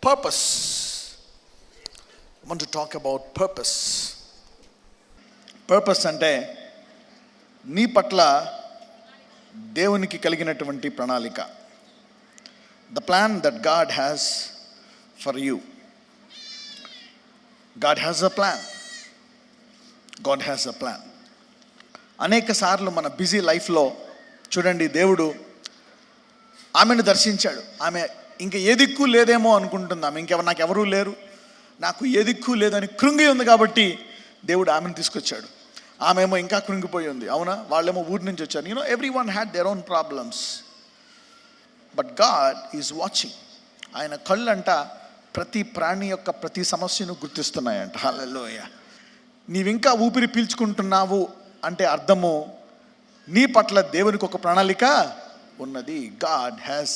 Purpose. I want to talk about purpose. Purpose అంటే నీ పట్ల దేవునికి కలిగినటువంటి ప్రణాళిక. The plan that God has for you. God has a plan. God has a plan. అనేక సార్లు మన బిజీ లైఫ్లో చూడండి, దేవుడు ఆమెను దర్శించాడు. ఆమె ఇంకా ఏ దిక్కు లేదేమో అనుకుంటుంది. ఆమె నాకు ఎవరూ లేరు, నాకు ఏ దిక్కు లేదని కృంగి ఉంది కాబట్టి దేవుడు ఆమెను తీసుకొచ్చాడు. ఆమె ఏమో ఇంకా కృంగిపోయి ఉంది. అవునా, వాళ్ళేమో ఊరి నుంచి వచ్చారు. Every one had their own problems, but God is watching. ఆయన కళ్ళు అంట ప్రతి ప్రాణి యొక్క ప్రతి సమస్యను గుర్తిస్తున్నాయంట. హల్లెలూయా. నీవింకా ఊపిరి పీల్చుకుంటున్నావు అంటే అర్థము నీ పట్ల దేవునికి ఒక ప్రణాళిక ఉన్నది. God has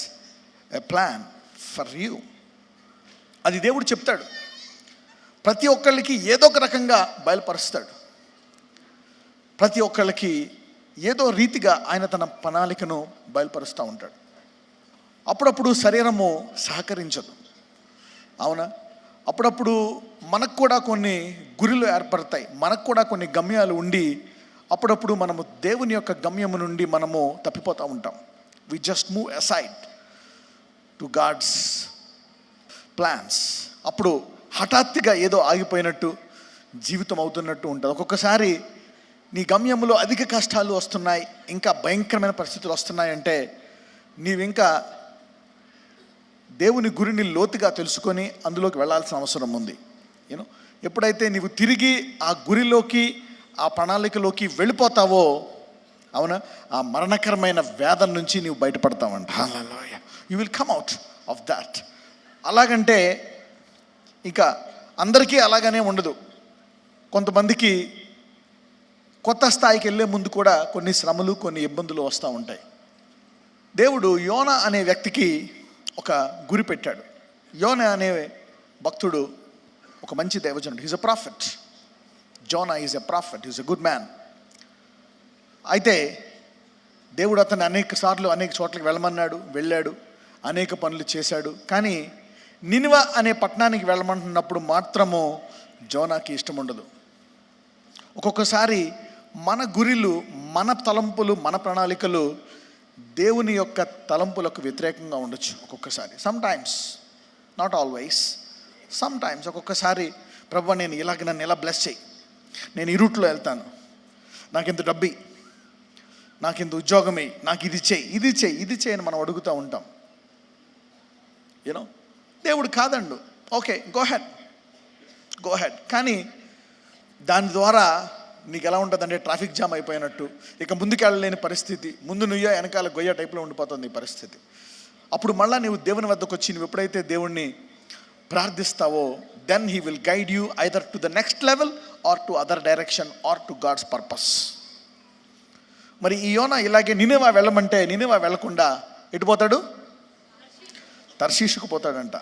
a plan for you. అది దేవుడు చెప్తాడు. ప్రతి ఒక్కళ్ళకి ఏదో ఒక రకంగా బయలుపరుస్తాడు. ప్రతి ఒక్కళ్ళకి ఏదో రీతిగా ఆయన తన ప్రణాళికను బయలుపరుస్తూ ఉంటాడు. అప్పుడప్పుడు శరీరము సహకరించదు. అవునా, అప్పుడప్పుడు మనకు కూడా కొన్ని గురిలు ఏర్పడతాయి, మనకు కూడా కొన్ని గమ్యాలు ఉండి అప్పుడప్పుడు మనము దేవుని యొక్క గమ్యము నుండి మనము తప్పిపోతూ ఉంటాం. We just move aside to God's plans. అప్పుడు హఠాత్తుగా ఏదో ఆగిపోయినట్టు జీవితం అవుతున్నట్టు ఉంటుంది. ఒక్కొక్కసారి నీ గమ్యములో అధిక కష్టాలు వస్తున్నాయి, ఇంకా భయంకరమైన పరిస్థితులు వస్తున్నాయంటే నీవింకా దేవుని గురిని లోతుగా తెలుసుకొని అందులోకి వెళ్ళాల్సిన అవసరం ఉంది. ఎప్పుడైతే నీవు తిరిగి ఆ గురిలోకి ఆ ప్రణాళికలోకి వెళ్ళిపోతావో, అవునా, ఆ మరణకరమైన వేదన నుంచి నీవు బయటపడతావంట. Hallelujah. You will come out of that. అలాగంటే ఇక అందరికీ అలాగనే ఉండదు. కొంతమందికి కొత్త స్థాయికి వెళ్ళే ముందు కూడా కొన్ని శ్రమలు, కొన్ని ఇబ్బందులు వస్తూ ఉంటాయి. దేవుడు యోనా అనే వ్యక్తికి ఒక గురి పెట్టాడు. యోనా అనే భక్తుడు ఒక మంచి దైవజనుడు. He's a prophet. Jonah is a prophet. Is a good man. అయితే దేవుడు అతన్ని అనేక సార్లు అనేక చోట్లకి వెళ్ళమన్నాడు, వెళ్ళాడు, అనేక పనులు చేశాడు. కానీ నినివే అనే పట్టణానికి వెళ్ళమంటున్నప్పుడు మాత్రము జోనాకి ఇష్టం ఉండదు. ఒక్కొక్కసారి మన గురిలు, మన తలంపులు, మన ప్రణాళికలు దేవుని యొక్క తలంపులకు వ్యతిరేకంగా ఉండొచ్చు. ఒక్కొక్కసారి, సమ్టైమ్స్, నాట్ ఆల్వేస్, సమ్టైమ్స్. ఒక్కొక్కసారి ప్రభువా నేను ఇలాగ నన్ను ఎలా బ్లెస్ చేయి, నేను ఈ రూట్లో వెళ్తాను, నాకింత డబ్బి, నాకింత ఉద్యోగమే, నాకు ఇది చేయి, ఇది చేయి, ఇది చేయి అని మనం అడుగుతూ ఉంటాం. దేవుడు కాదండు. Okay, go head. కానీ దాని ద్వారా నీకు ఎలా ఉంటుందంటే ట్రాఫిక్ జామ్ అయిపోయినట్టు, ఇక ముందుకెళ్ళలేని పరిస్థితి, ముందు నుయ్యో వెనకాల గొయ్య టైప్లో ఉండిపోతుంది ఈ పరిస్థితి. అప్పుడు మళ్ళీ నీవు దేవుని వద్దకు వచ్చి నువ్వు ఎప్పుడైతే దేవుణ్ణి ప్రార్థిస్తావో, then he will guide you either to the next level or to other direction or to God's purpose. మరి ఈ యోనా ఇలాగే నినివే వెళ్ళమంటే నినివే వెళ్ళకుండా ఎటు పోతాడు? తర్షీషుకు పోతాడంట.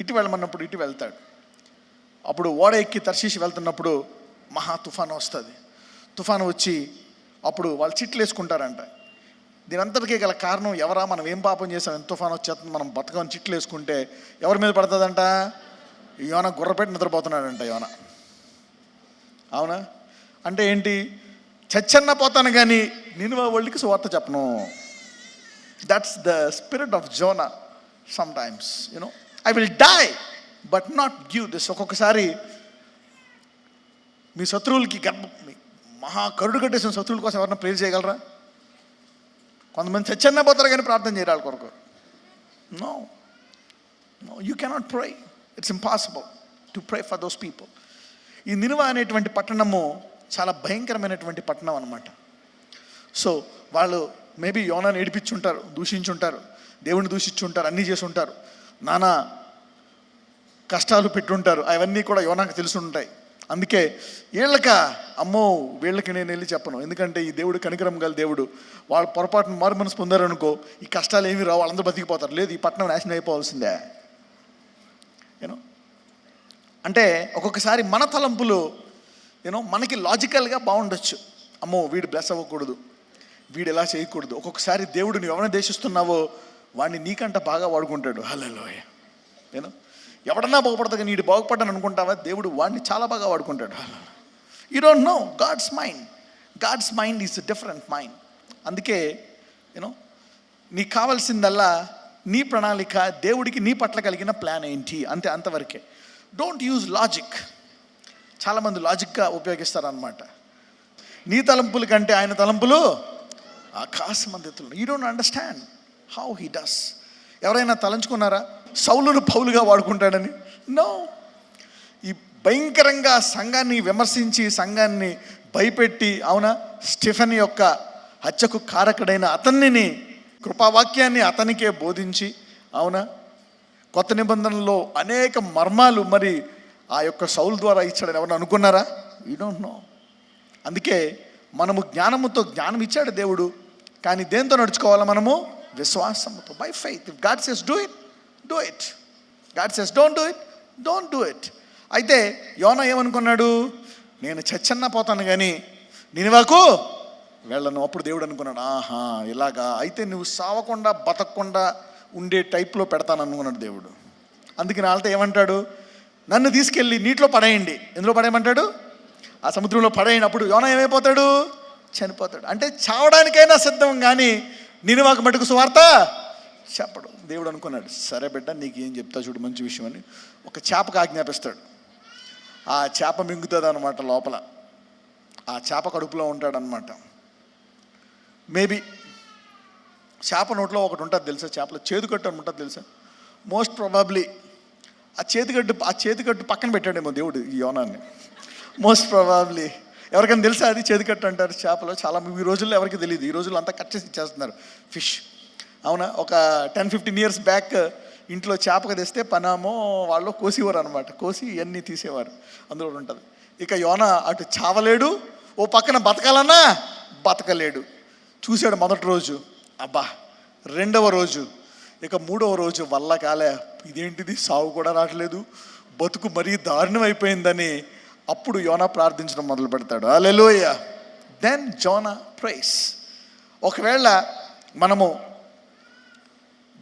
ఇటు వెళ్ళమన్నప్పుడు ఇటు వెళ్తాడు. అప్పుడు ఓడ ఎక్కి తర్షీషు వెళ్తున్నప్పుడు మహా తుఫాను వస్తుంది. తుఫాను వచ్చి అప్పుడు వాళ్ళు చిట్లు వేసుకుంటారంట. దీనంతటికీ గల కారణం ఎవరా, మనం ఏం పాపం చేసాం, ఎంత తుఫాను వచ్చేస్తుంది, మనం బతకని చిట్లు వేసుకుంటే ఎవరి మీద పడుతుందంట? యోనా గుర్రపెట్టి నిద్రపోతున్నాడంట యోనా. అవునా? అంటే ఏంటి? చచ్చన్న పోతాను కానీ నినివే వాళ్ళకి సువార్త చెప్పను. That's the spirit of Jonah. Sometimes I will die but not give this. ఒక్కొక్కసారి మీ శత్రువులకి మహా కరుడు కట్టేసిన శత్రువుల కోసం ఎవరైనా ప్రేర్ చేయగలరా? కొంతమంది చచ్చన్న పోతారు కానీ ప్రార్థన చేయరు వాళ్ళ కొరకు. No, you cannot pray. It's impossible to pray for those people. ఈ నినివే అనేటువంటి పట్టణము చాలా భయంకరమైనటువంటి పట్టణం అన్నమాట. సో వాళ్ళు మేబీ యోనాని ఏడిపించుంటారు, దూషించుంటారు, దేవుని దూషించుంటారు, అన్నీ చేసి ఉంటారు, నానా కష్టాలు పెట్టుంటారు. అవన్నీ కూడా యోనాకు తెలిసి ఉంటాయి. అందుకే వీళ్ళకి నేను వెళ్ళి చెప్పను. ఎందుకంటే ఈ దేవుడు కనికరం గల దేవుడు. వాళ్ళ పొరపాటును మారు మనసు పొందారనుకో, ఈ కష్టాలు ఏమి రావు, వాళ్ళందరూ బతికిపోతారు. లేదు, ఈ పట్టణం నాశనం అయిపోవాల్సిందే. అంటే ఒక్కొక్కసారి మన తలంపులు మనకి లాజికల్గా బాగుండొచ్చు. వీడు బ్లెస్ అవ్వకూడదు, వీడు ఎలా చేయకూడదు. ఒక్కొక్కసారి దేవుడు నువ్వు ఎవరిని దేశిస్తున్నావో వాడిని నీకంట బాగా వాడుకుంటాడు. హల్లెలూయా. నేను ఎవడన్నా బాగుపడతా నీడు బాగుపడ్డాను అనుకుంటావా? దేవుడు వాడిని చాలా బాగా వాడుకుంటాడు. You don't know God's mind is different mind. అందుకే నీకు కావాల్సిందల్లా నీ ప్రణాళిక, దేవుడికి నీ పట్ల కలిగిన ప్లాన్ ఏంటి, అంతవరకే. Don't use logic. చాలామంది లాజిక్గా ఉపయోగిస్తారనమాట. నీ తలంపుల కంటే ఆయన తలంపులు ఆకాశమంత ఎత్తులు. You don't understand how he does. ఎవరైనా తలంచుకున్నారా సౌలును పౌలుగా వాడుకుంటాడని? నో. ఈ భయంకరంగా సంఘాన్ని విమర్శించి సంఘాన్ని భయపెట్టి, అవునా, స్టెఫెన్ యొక్క హత్యకు కారకుడైన అతన్ని కృపావాక్యాన్ని అతనికే బోధించి, అవునా, కొత్త నిబంధనలో అనేక మర్మాలు మరి ఆ యొక్క సౌలు ద్వారా ఇచ్చాడని ఎవరైనా అనుకున్నారా? You don't no. అందుకే మనము జ్ఞానం ఇచ్చాడు దేవుడు, కానీ దేంతో నడుచుకోవాలా? మనము విశ్వాసంతో, by faith. If God says do it, do it. God says don't do it, don't do it. అయితే యోనా ఏమనుకున్నాడు? నేను చచ్చన్నా పోతాను కానీ నినివేకు వెళ్ళను. అప్పుడు దేవుడు అనుకున్నాడు, ఆహా ఇలాగా అయితే నువ్వు సావకుండా బతకకుండా ఉండే టైప్లో పెడతాను అనుకున్నాడు దేవుడు. అందుకని వాళ్ళతో ఏమంటాడు? నన్ను తీసుకెళ్ళి నీటిలో పడేయండి. ఎందులో పడేయమంటాడు? ఆ సముద్రంలో పడేయనప్పుడు యోనా ఏమైపోతాడు? చనిపోతాడు. అంటే చావడానికైనా సిద్ధం, కానీ నినివేకు మటుకు సువార్త చెప్పడు. దేవుడు అనుకున్నాడు, సరే బిడ్డ నీకు ఏం చెప్తా చూడు మంచి విషయం అని ఒక చేపకు ఆజ్ఞాపిస్తాడు. ఆ చేప మింగుతుంది అనమాట లోపల. ఆ చేప కడుపులో ఉంటాడనమాట. మేబీ చేప నోట్లో ఒకటి ఉంటుంది తెలుసా? చేపలో చేతుకట్టు అని ఉంటుంది తెలుసా? మోస్ట్ ప్రాబబ్లీ ఆ చేతికట్టు పక్కన పెట్టాడేమో దేవుడు ఈ యోనాన్ని. Most probably. ఎవరికైనా తెలుసా అది చేతికట్టు అంటారు చేపలో? చాలా ఈ రోజుల్లో ఎవరికి తెలియదు. ఈ రోజుల్లో అంతా కట్ చేసి ఇచ్చేస్తున్నారు ఫిష్. అవునా, ఒక 10-15 years బ్యాక్ ఇంట్లో చేపకు తెస్తే పనామో వాళ్ళు కోసేవారు అనమాట. కోసి ఇవన్నీ తీసేవారు, అందులో ఉంటుంది. ఇక యోనా అటు చావలేడు, ఓ పక్కన బతకాలన్నా బతకలేడు. చూశాడు మొదటి రోజు, అబ్బా. రెండవ రోజు, ఇక మూడవ రోజు వల్ల కాలే, ఇదేంటిది సావు కూడా రావట్లేదు, బతుకు మరీ దారుణం అయిపోయిందని అప్పుడు యోనా ప్రార్థించడం మొదలు పెడతాడు. హల్లెలూయా. Then Jonah prays. ఒకవేళ మనము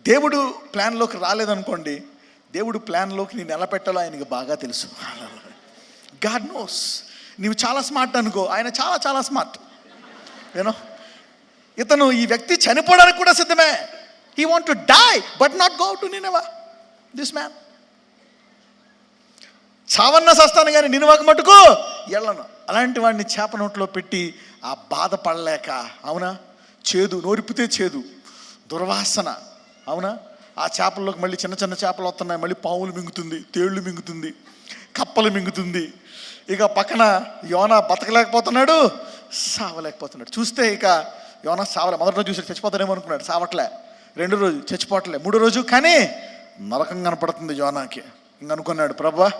దేవుడు ప్లాన్లోకి రాలేదనుకోండి, దేవుడు ప్లాన్లోకి నేను ఎలా పెట్టాలో ఆయనకి బాగా తెలుసు. God knows. నీవు చాలా స్మార్ట్ అనుకో, ఆయన చాలా చాలా స్మార్ట్. ఇతను ఈ వ్యక్తి చనిపోవడానికి కూడా సిద్ధమే. He want to die but not go to Nineveh. This man చావన్న సస్తాను కానీ నినివేకు మటుకు వెళ్ళను. అలాంటి వాడిని చేప నోట్లో పెట్టి ఆ బాధ పడలేక, అవునా, చేదు, నోరిపితే చేదు, దుర్వాసన, అవునా, ఆ చేపల్లోకి మళ్ళీ చిన్న చిన్న చేపలు వస్తున్నాయి, మళ్ళీ పాములు మింగుతుంది, తేళ్లు మింగుతుంది, కప్పలు మింగుతుంది. ఇక పక్కన యోనా బతకలేకపోతున్నాడు, సావలేకపోతున్నాడు. చూస్తే ఇక యోనా సావలే. మొదటి రోజు చూసి చచ్చిపోతాడేమో అనుకున్నాడు, సావట్లే. రెండో రోజు చచ్చిపోవట్లే. మూడో రోజు కానీ నరకం కనపడుతుంది యోనాకి. ఇంక అనుకున్నాడు, ప్రభువా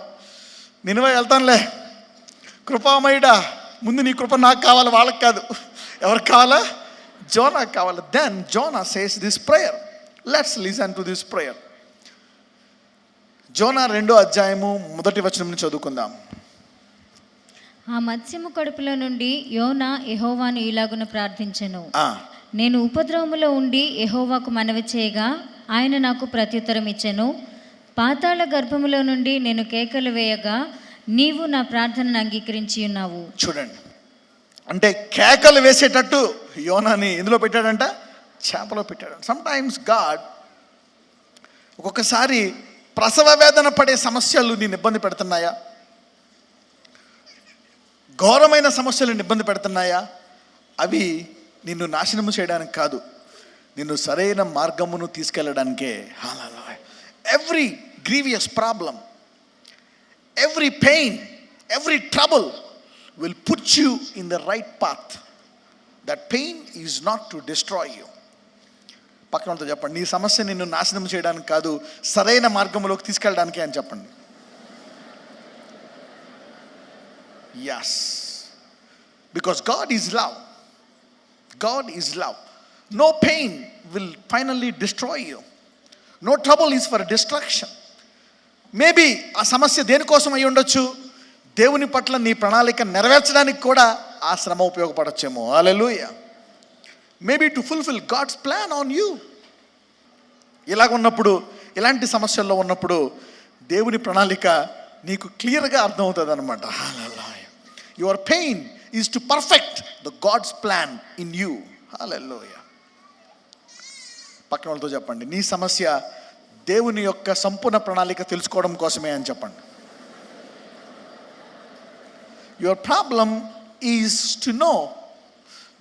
నినివే వెళ్తానులే, కృపామయుడా, ముందు నీ కృప నాకు కావాలి, వాళ్ళకి కాదు. ఎవరికి కావాలా? జోనాకి కావాలి. Then Jonah says this prayer. Let's listen to this prayer. Jonah 2వ అధ్యాయము 1వ వచనం నుంచి చదువుకుందాం. ఆ మత్స్యము కడుపులో నుండి యోనా యెహోవాను ఇలాగున ప్రార్థించెను. నేను ఉపద్రవములో ఉండి యెహోవాకు మనవి చేయగా ఆయన నాకు ప్రత్యుత్తరం ఇచ్చెను. పాతాళ గర్భములో నుండి నేను కేకలు వేయగా నీవు నా ప్రార్థనను అంగీకరించి ఉన్నావు. చూడండి, అంటే కేకలు వేసేటట్టు యోనాని ఎందులో పెట్టాడంట? చేపలో పెట్టాడు. సమ్టైమ్స్ గాడ్ ఒక్కొక్కసారి ప్రసవ వేదన పడే సమస్యలు నేను ఇబ్బంది పెడుతున్నాయా? ఘోరమైన సమస్యలు ఇబ్బంది పెడుతున్నాయా? అవి నిన్ను నాశనము చేయడానికి కాదు, నిన్ను సరైన మార్గమును తీసుకెళ్ళడానికే. Every grievous problem, every pain, every trouble will put you in the right path. That pain is not to destroy you. పక్కనతో చెప్పండి, నీ సమస్య నిన్ను నాశనం చేయడానికి కాదు, సరైన మార్గంలోకి తీసుకెళ్ళడానికి అని చెప్పండి. Yes, because God is love. God is love. No pain will finally destroy you. No trouble is for destruction. Maybe ఆ సమస్య దేనికోసం అయి ఉండొచ్చు, దేవుని పట్ల నీ ప్రణాళిక నెరవేర్చడానికి కూడా ఆ శ్రమ ఉపయోగపడొచ్చేమో. Hallelujah. Maybe to fulfil God's plan on you. ఇలాగ ఉన్నప్పుడు ఇలాంటి సమస్యల్లో ఉన్నప్పుడు దేవుని ప్రణాళిక నీకు క్లియర్గా అర్థమవుతుంది అనమాట. Your pain is to perfect the God's plan in you. Hallelujah. పక్కన వాళ్ళతో చెప్పండి, నీ సమస్య దేవుని యొక్క సంపూర్ణ ప్రణాళిక తెలుసుకోవడం కోసమే అని చెప్పండి. Your problem is to know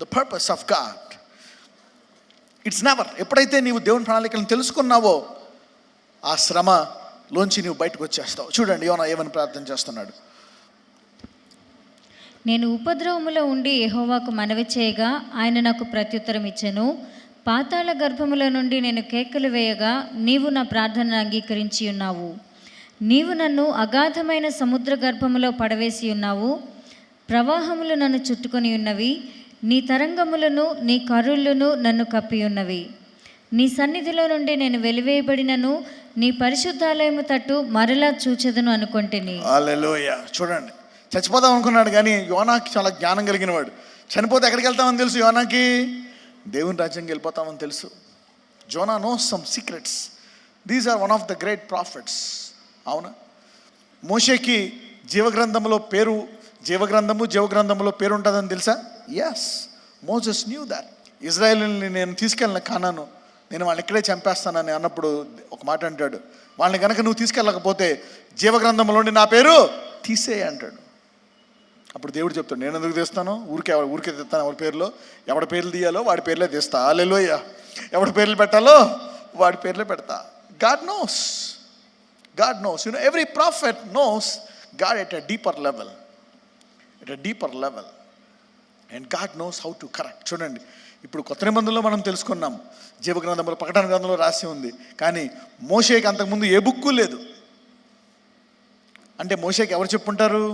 the purpose of God. It's never, ఎప్పుడైతే నీవు దేవుని ప్రణాళికలను తెలుసుకున్నావో ఆ శ్రమలోంచి నీవు బయటకు వచ్చేస్తావు. చూడండి యోనా ఏమని ప్రార్థన చేస్తున్నాడు. నేను ఉపద్రవములో ఉండి యెహోవాకు మనవి చేయగా ఆయన నాకు ప్రత్యుత్తరం ఇచ్చెను. పాతాళ గర్భములో నుండి నేను కేకలు వేయగా నీవు నా ప్రార్థనను అంగీకరించి ఉన్నావు. నీవు నన్ను అగాధమైన సముద్ర గర్భములో పడవేసి ఉన్నావు. ప్రవాహములు నన్ను చుట్టుకొని ఉన్నవి. నీ తరంగములను నీ కరుళ్ళను నన్ను కప్పి ఉన్నవి. నీ సన్నిధిలో నుండి నేను వెలివేయబడినను నీ పరిశుద్ధాలయము తట్టు మరలా చూచెదను అనుకొంటిని. హల్లెలూయా. చూడండి, చచ్చిపోదాం అనుకున్నాడు కానీ యోనాకి చాలా జ్ఞానం కలిగిన వాడు. చనిపోతే ఎక్కడికి వెళ్తామని తెలుసు యోనాకి, దేవుని రాజ్యంకి వెళ్ళిపోతామని తెలుసు. Jonah knows some secrets. These are one of the great prophets. అవునా, మోషేకి జీవగ్రంథంలో పేరు ఉంటుందని తెలుసా? Yes, Moses knew that. ఇజ్రాయేల్ని నేను తీసుకెళ్ళిన కానాను, నేను వాళ్ళని ఇక్కడే చంపేస్తానని అన్నప్పుడు ఒక మాట అంటాడు, వాళ్ళని కనుక నువ్వు తీసుకెళ్ళకపోతే జీవగ్రంథంలోని నా పేరు తీసేయి అంటాడు. అప్పుడు దేవుడు చెప్తాడు, నేను ఎందుకు తీస్తాను, ఊరికే తీస్తాను. ఎవరి పేర్లు తీయాలో వాడి పేర్లే తీస్తా. హల్లెలూయా. ఎవడి పేర్లు పెట్టాలో వాడి పేర్లే పెడతా. God knows. You know, every prophet nose God at a deeper level. And God knows how to correct. చూడండి, ఇప్పుడు కొత్త నిబంధనలో మనం తెలుసుకున్నాం, జీవగ్రంథంలో ప్రకటన గ్రంథంలో రాసి ఉంది. కానీ మోషేకి అంతకుముందు ఏ బుక్కు లేదు. అంటే మోషేకి ఎవరు చెప్పుంటారు?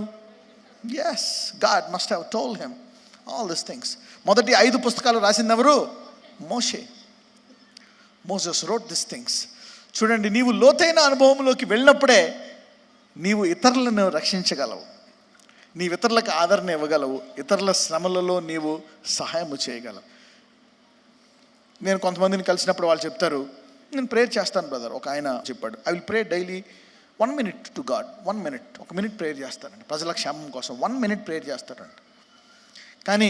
Yes, God must have told him all this things. మొదటి 5 పుస్తకాలు రాసింది ఎవరు? Moses wrote this things. చూడండి, నీవు లోతైన అనుభవంలోకి వెళ్ళినప్పుడే నీవు ఇతరులను రక్షించగలవు, నీవు ఇతరులకు ఆదరణ ఇవ్వగలవు, ఇతరుల శ్రమలలో నీవు సహాయము చేయగలవు. నేను కొంతమందిని కలిసినప్పుడు వాళ్ళు చెప్తారు, నేను ప్రేయర్ చేస్తాను బ్రదర్. ఒక ఆయన చెప్పాడు, I will pray daily 1 minute to God. 1 minute, 1 minute prayer చేస్తారండి ప్రజల క్షేమం కోసం. 1 minute ప్రేయర్ చేస్తాడంట. కానీ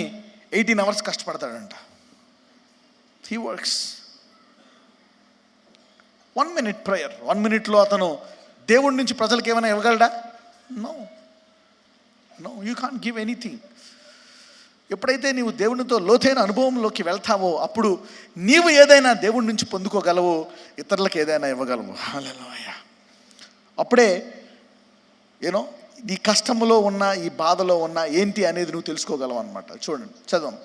18 hours కష్టపడతాడంట. He works 1 minute prayer. 1 minuteలో అతను దేవుడి నుంచి ప్రజలకు ఏమైనా ఇవ్వగలడా? No, you can't give anything. ఎప్పుడైతే నీవు దేవునితో లోతైన అనుభవంలోకి వెళ్తావో అప్పుడు నీవు ఏదైనా దేవుడి నుంచి పొందుకోగలవు, ఇతరులకు ఏదైనా ఇవ్వగలవు. హల్లెలూయా. అప్పుడే యూనో ఈ కష్టంలో ఉన్న, ఈ బాధలో ఉన్న ఏంటి అనేది నువ్వు తెలుసుకోగలవు అనమాట. చూడండి, చదవం.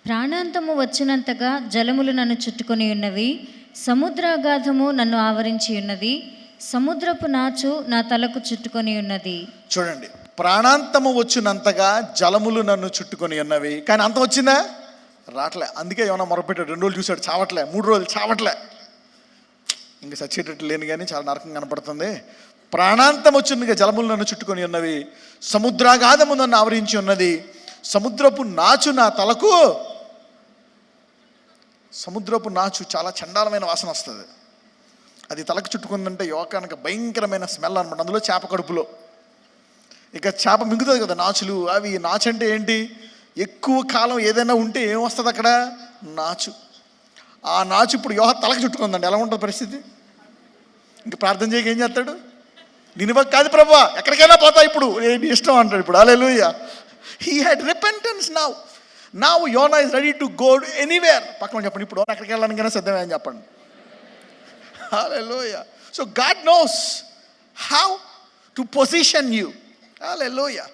ప్రాణాంతము వచ్చినంతగా జలములు నన్ను చుట్టుకొని ఉన్నవి. సముద్రాగాధము నన్ను ఆవరించి ఉన్నది. సముద్రపు నాచు నా తలకు చుట్టుకొని ఉన్నది. చూడండి, ప్రాణాంతము వచ్చినంతగా జలములు నన్ను చుట్టుకొని ఉన్నవి. కానీ అంతం వచ్చిందా? రావట్లే. అందుకే ఏమన్నా మొరపెట్టాడు. 2 రోజులు చూశాడు, చావట్లే. 3 రోజులు చావట్లే. ఇంకా చచ్చేటట్టు లేని కానీ చాలా నరకం కనపడుతుంది. ప్రాణాంతం వచ్చిందిగా జలములు నన్ను చుట్టుకొని ఉన్నవి. సముద్రాగాధము నన్ను ఆవరించి ఉన్నది. సముద్రపు నాచు నా తలకు. సముద్రపు నాచు చాలా చండాలమైన వాసన వస్తుంది. అది తలకు చుట్టుకుందంటే యోకానికి భయంకరమైన స్మెల్ అనమాట. అందులో చేప కడుపులో ఇక చేప మింగుతుంది కదా నాచులు. అవి నాచు అంటే ఏంటి? ఎక్కువ కాలం ఏదైనా ఉంటే ఏమొస్తుంది అక్కడ? నాచు. ఆ నాచు ఇప్పుడు యోహ తలకు చుట్టుకుందండి. ఎలా ఉంటుంది పరిస్థితి? ఇంక ప్రార్థన చేయక ఏం చేస్తాడు? నినివే కాదు ప్రభువా, ఎక్కడికైనా పోతా ఇప్పుడు, నీ ఇష్టం అంటాడు ఇప్పుడు. Hallelujah. He had repentance. Now యోనా is ready to go anywhere. పక్కన చెప్పండి, ఇప్పుడు ఎక్కడికి వెళ్ళడానికైనా సిద్ధమే అని చెప్పండి. Hallelujah. So God knows how to position you. Hallelujah.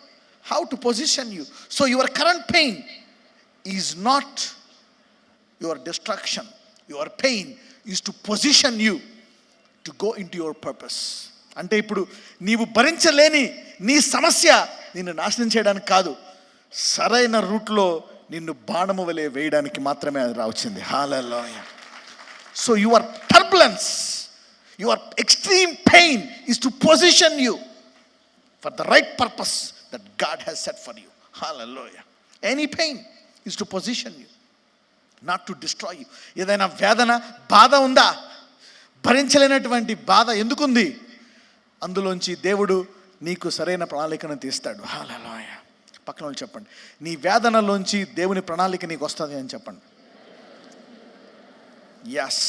How to position you. So your current pain is not your destruction. Your pain is to position you to go into your purpose. అంటే ఇప్పుడు నీవు భరించలేని నీ సమస్య నిన్ను నాశనం చేయడానికి కాదు, సరైన రూట్లో నిన్ను బాణము వలె వేయడానికి మాత్రమే అది రావచ్చింది. Hallelujah. So your turbulence, your extreme pain is to position you for the right purpose that God has set for you. Hallelujah. Any pain is to position you, not to destroy you. ఏదైనా వేదన, బాధ ఉందా? భరించలేనటువంటి బాధ ఎందుకుంది? అందులోంచి దేవుడు నీకు సరైన ప్రణాళికను తీస్తాడు. హల్లెలూయా. పక్కన వాళ్ళు చెప్పండి, నీ వేదనలోంచి దేవుని ప్రణాళిక నీకు వస్తుంది అని చెప్పండి. Yes,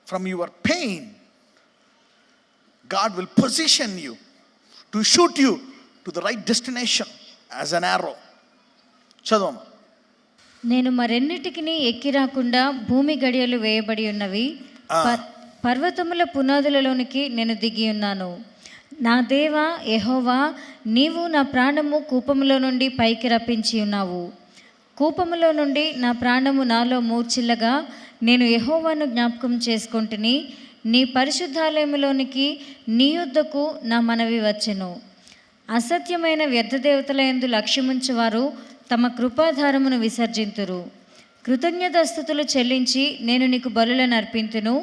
from your pain God will position you to shoot you to the right destination as an arrow. చదవమ్మా. నేను మరెన్నిటికి ఎక్కి రాకుండా భూమి గడియలు వేయబడి ఉన్నవి, పర్వతముల పునాదులలోనికి నేను దిగి ఉన్నాను. నా దేవా యెహోవా, నీవు నా ప్రాణము కూపములో నుండి పైకి రప్పించి ఉన్నావు. కూపములో నుండి నా ప్రాణము నాలో మూర్చిల్లగా నేను యెహోవాను జ్ఞాపకం చేసుకొంటిని. నీ పరిశుద్ధాలయములోనికి నీ యొద్దకు నా మనవి వచ్చెను. అసత్యమైన వ్యర్థ దేవతల యందు లక్ష్యముంచువారు తమ కృపాధారమును విసర్జింతురు. కృతజ్ఞతాస్తుతులు చెల్లించి నేను నీకు బలులను అర్పింతును.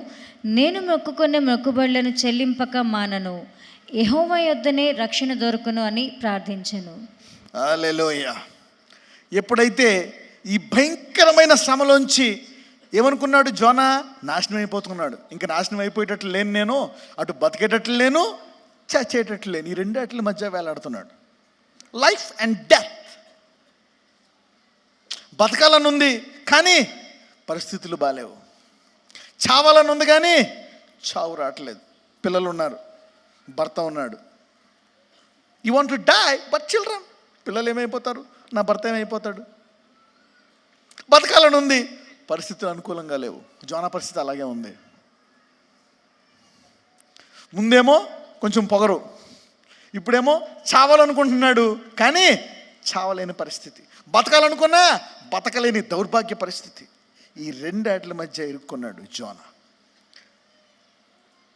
నేను మొక్కుకునే మొక్కుబడులను చెల్లింపక మానను. యెహోవా యొద్దనే రక్షణ దొరుకును అని ప్రార్థించెను. హల్లెలూయా. ఎప్పుడైతే ఈ భయంకరమైన శ్రమలోంచి ఏమనుకున్నాడు జోనా? నాశనం అయిపోతున్నాడు. ఇంకా నాశనం అయిపోయేటట్లు లేను నేను, అటు బతికేటట్లు లేను, చచ్చేటట్లు లేను, ఈ రెండాట్ల మధ్య వేలాడుతున్నాడు. Life and death. బతకాలని ఉంది కానీ పరిస్థితులు బాలేవు. చావాలని ఉంది కానీ చావు రావట్లేదు. పిల్లలు ఉన్నారు, భర్త ఉన్నాడు. You want to die but children. పిల్లలు ఏమైపోతారు, నా భర్త ఏమైపోతాడు? బతకాలని ఉంది, పరిస్థితులు అనుకూలంగా లేవు. జోనా పరిస్థితి అలాగే ఉంది. ముందేమో కొంచెం పొగరు, ఇప్పుడేమో చావాలనుకుంటున్నాడు కానీ చావలేని పరిస్థితి, బతకాలనుకున్నా బతకలేని దౌర్భాగ్య పరిస్థితి. ఈ రెండాట్ల మధ్య ఇరుక్కున్నాడు జోనా.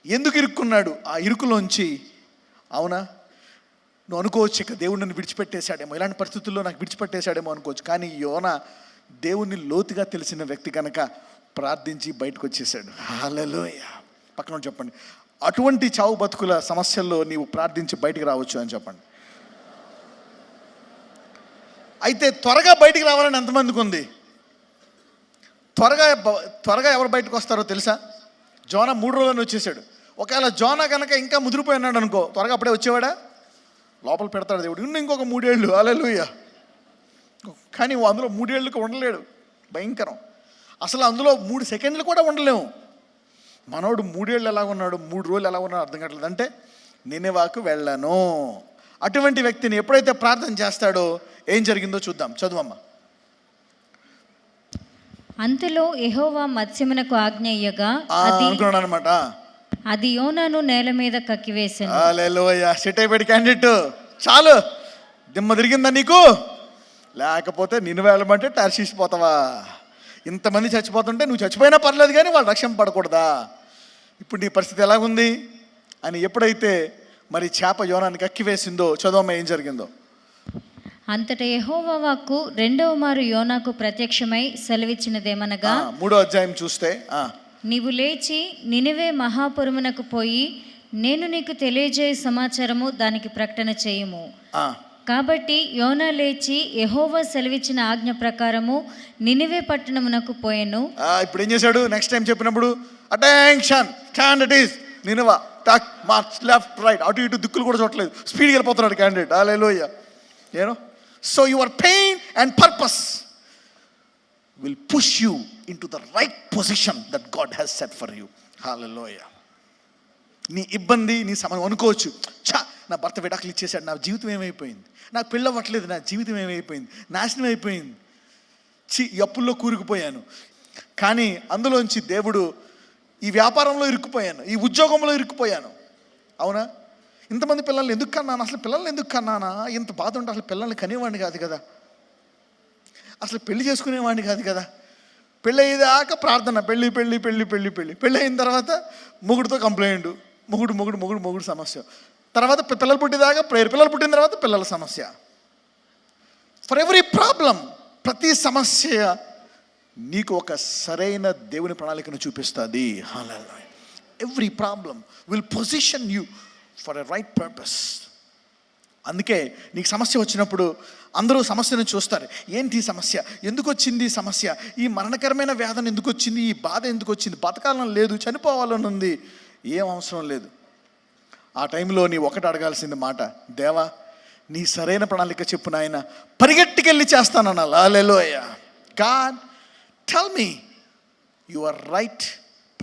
ఎందుకు ఇరుక్కున్నాడు? ఆ ఇరుకులోంచి, అవునా నువ్వు అనుకోవచ్చు ఇక దేవుడు నన్ను విడిచిపెట్టేశాడేమో, ఇలాంటి పరిస్థితుల్లో నాకు విడిచిపెట్టేశాడేమో అనుకోవచ్చు. కానీ యోనా దేవుణ్ణి లోతుగా తెలిసిన వ్యక్తి కనుక ప్రార్థించి బయటకు వచ్చేసాడు. హల్లెలూయా. పక్కన చెప్పండి, అటువంటి చావు బతుకుల సమస్యల్లో నీవు ప్రార్థించి బయటికి రావచ్చు అని చెప్పండి. అయితే త్వరగా బయటికి రావాలని ఎంతమందికి ఉంది? త్వరగా ఎవరు బయటకు వస్తారో తెలుసా? జోనా 3 రోజులను వచ్చేసాడు. ఒకవేళ జోనా కనుక ఇంకా ముదిరిపోయినాడు అనుకో, త్వరగా అప్పుడే వచ్చేవాడా? లోపల పెడతాడు దేవుడు, ఇంకొక 3 ఏళ్ళు. హల్లెలూయా. కానీ అందులో 3 ఏళ్ళకి ఉండలేడు. భయంకరం. అసలు అందులో 3 సెకండ్లు కూడా ఉండలేము. మనోడు 3 ఏళ్ళు ఎలా ఉన్నాడు, 3 రోజులు ఎలా ఉన్నాడు అర్థం కావట్లేదు. అంటే నినెవాకు వెళ్ళను. అటువంటి వ్యక్తిని ఎప్పుడైతే ప్రార్థన చేస్తాడో ఏం జరిగిందో చూద్దాం. చదువమ్మా. అంతలో యెహోవా మత్స్యమునకు ఆజ్ఞ ఇయ్యగా అనుకున్నాడు అనమాట, అది యోనాను నేల మీద కక్కివేసాను. హల్లెలూయా. సెట్ అయిపోయాడు క్యాండిడేట్. చాలు, దిమ్మ తిరిగిందా నీకు? లేకపోతే నిన్ను వెళ్ళమంటే టార్షీష్ పోతావా? ఇంతమంది చచ్చిపోతుంటే నువ్వు చచ్చిపోయినా పర్లేదు కానీ వాళ్ళు రక్షణ పడకూడదా? ఇప్పుడు నీ పరిస్థితి ఎలాగుంది అని ఎప్పుడైతే మరి చేప యోనానికి అక్కివేసిందో చదవమ్మ ఏం జరిగిందో. అంతటా యెహోవా వాక్కు రెండవ మారు యోనాకు ప్రత్యక్షమై సెలవిచ్చినదేమనగా, 3వ అధ్యాయం చూస్తే, నీవు లేచి నినివే మహాపురమునకు పోయి నేను నీకు తెలియజేయ సమాచారము దానికి ప్రకటన చేయుము. కాబట్టి యోనా లేచి యెహోవా సెలవిచ్చిన ఆజ్ఞ ప్రకారము నినివే పట్టణమునకు పోయెను. ఇప్పుడు ఏం చేశాడు? నెక్స్ట్ టైం చెప్పినప్పుడు అటెన్షన్, స్టాండ్ ఇట్ ఈస్ నినివా, టక్ మార్చ్ లెఫ్ట్ రైట్, అటు ఇటు దిక్కులు కూడా చూడలేదు, స్పీడ్కి వెళ్ళిపోతున్నాడు candidate. Hallelujah. So your pain and purpose will push you in to the right position that God has set for you. Hallelujah. నీ ఇబ్బంది, నీ సమయం అనుకోవచ్చు, నా భర్త విడాకులు ఇచ్చేసాడు, నా జీవితం ఏమైపోయింది, నాకు పెళ్ళి అవ్వట్లేదు, నా జీవితం ఏమైపోయింది, నాశనం అయిపోయింది, అప్పుల్లో కూరుకుపోయాను. కానీ అందులోంచి దేవుడు, ఈ వ్యాపారంలో ఇరుక్కుపోయాను, ఈ ఉద్యోగంలో ఇరుక్కుపోయాను, అవునా, ఇంతమంది పిల్లల్ని ఎందుకు కన్నాను, అసలు పిల్లల్ని ఎందుకు కన్నానా, ఇంత బాధ ఉంటే అసలు పిల్లల్ని కనేవాడిని కాదు కదా, అసలు పెళ్లి చేసుకునేవాడిని కాదు కదా, పెళ్ళి అయ్యేదాకా ప్రార్థన, పెళ్ళి పెళ్ళి పెళ్ళి పెళ్ళి పెళ్ళి పెళ్ళి అయిన తర్వాత మొగుడుతో కంప్లైంట్, మొగుడు సమస్య, తర్వాత పిల్లలు పుట్టేదాకా ప్రేయర్, పిల్లలు పుట్టిన తర్వాత పిల్లల సమస్య. ఫర్ ఎవ్రీ ప్రాబ్లం, ప్రతి సమస్య నీకు ఒక సరైన దేవుని ప్రణాళికను చూపిస్తుంది. హల్లెలూయా. Every problem will position you for a right purpose. అందుకే నీకు సమస్య వచ్చినప్పుడు అందరూ సమస్యను చూస్తారు. ఏంటి ఈ సమస్య, ఎందుకు వచ్చింది ఈ సమస్య, ఈ మరణకరమైన వేదన ఎందుకు వచ్చింది, ఈ బాధ ఎందుకు వచ్చింది, బతకాలని లేదు, చనిపోవాలని ఉంది, ఏం అవసరం లేదు. ఆ టైంలో నీ ఒకటి అడగాల్సింది మాట, దేవా నీ సరైన ప్రణాళిక చెప్పు నాయన, పరిగెట్టుకెళ్ళి చేస్తానన్నా. హల్లెలూయా. God tell me your right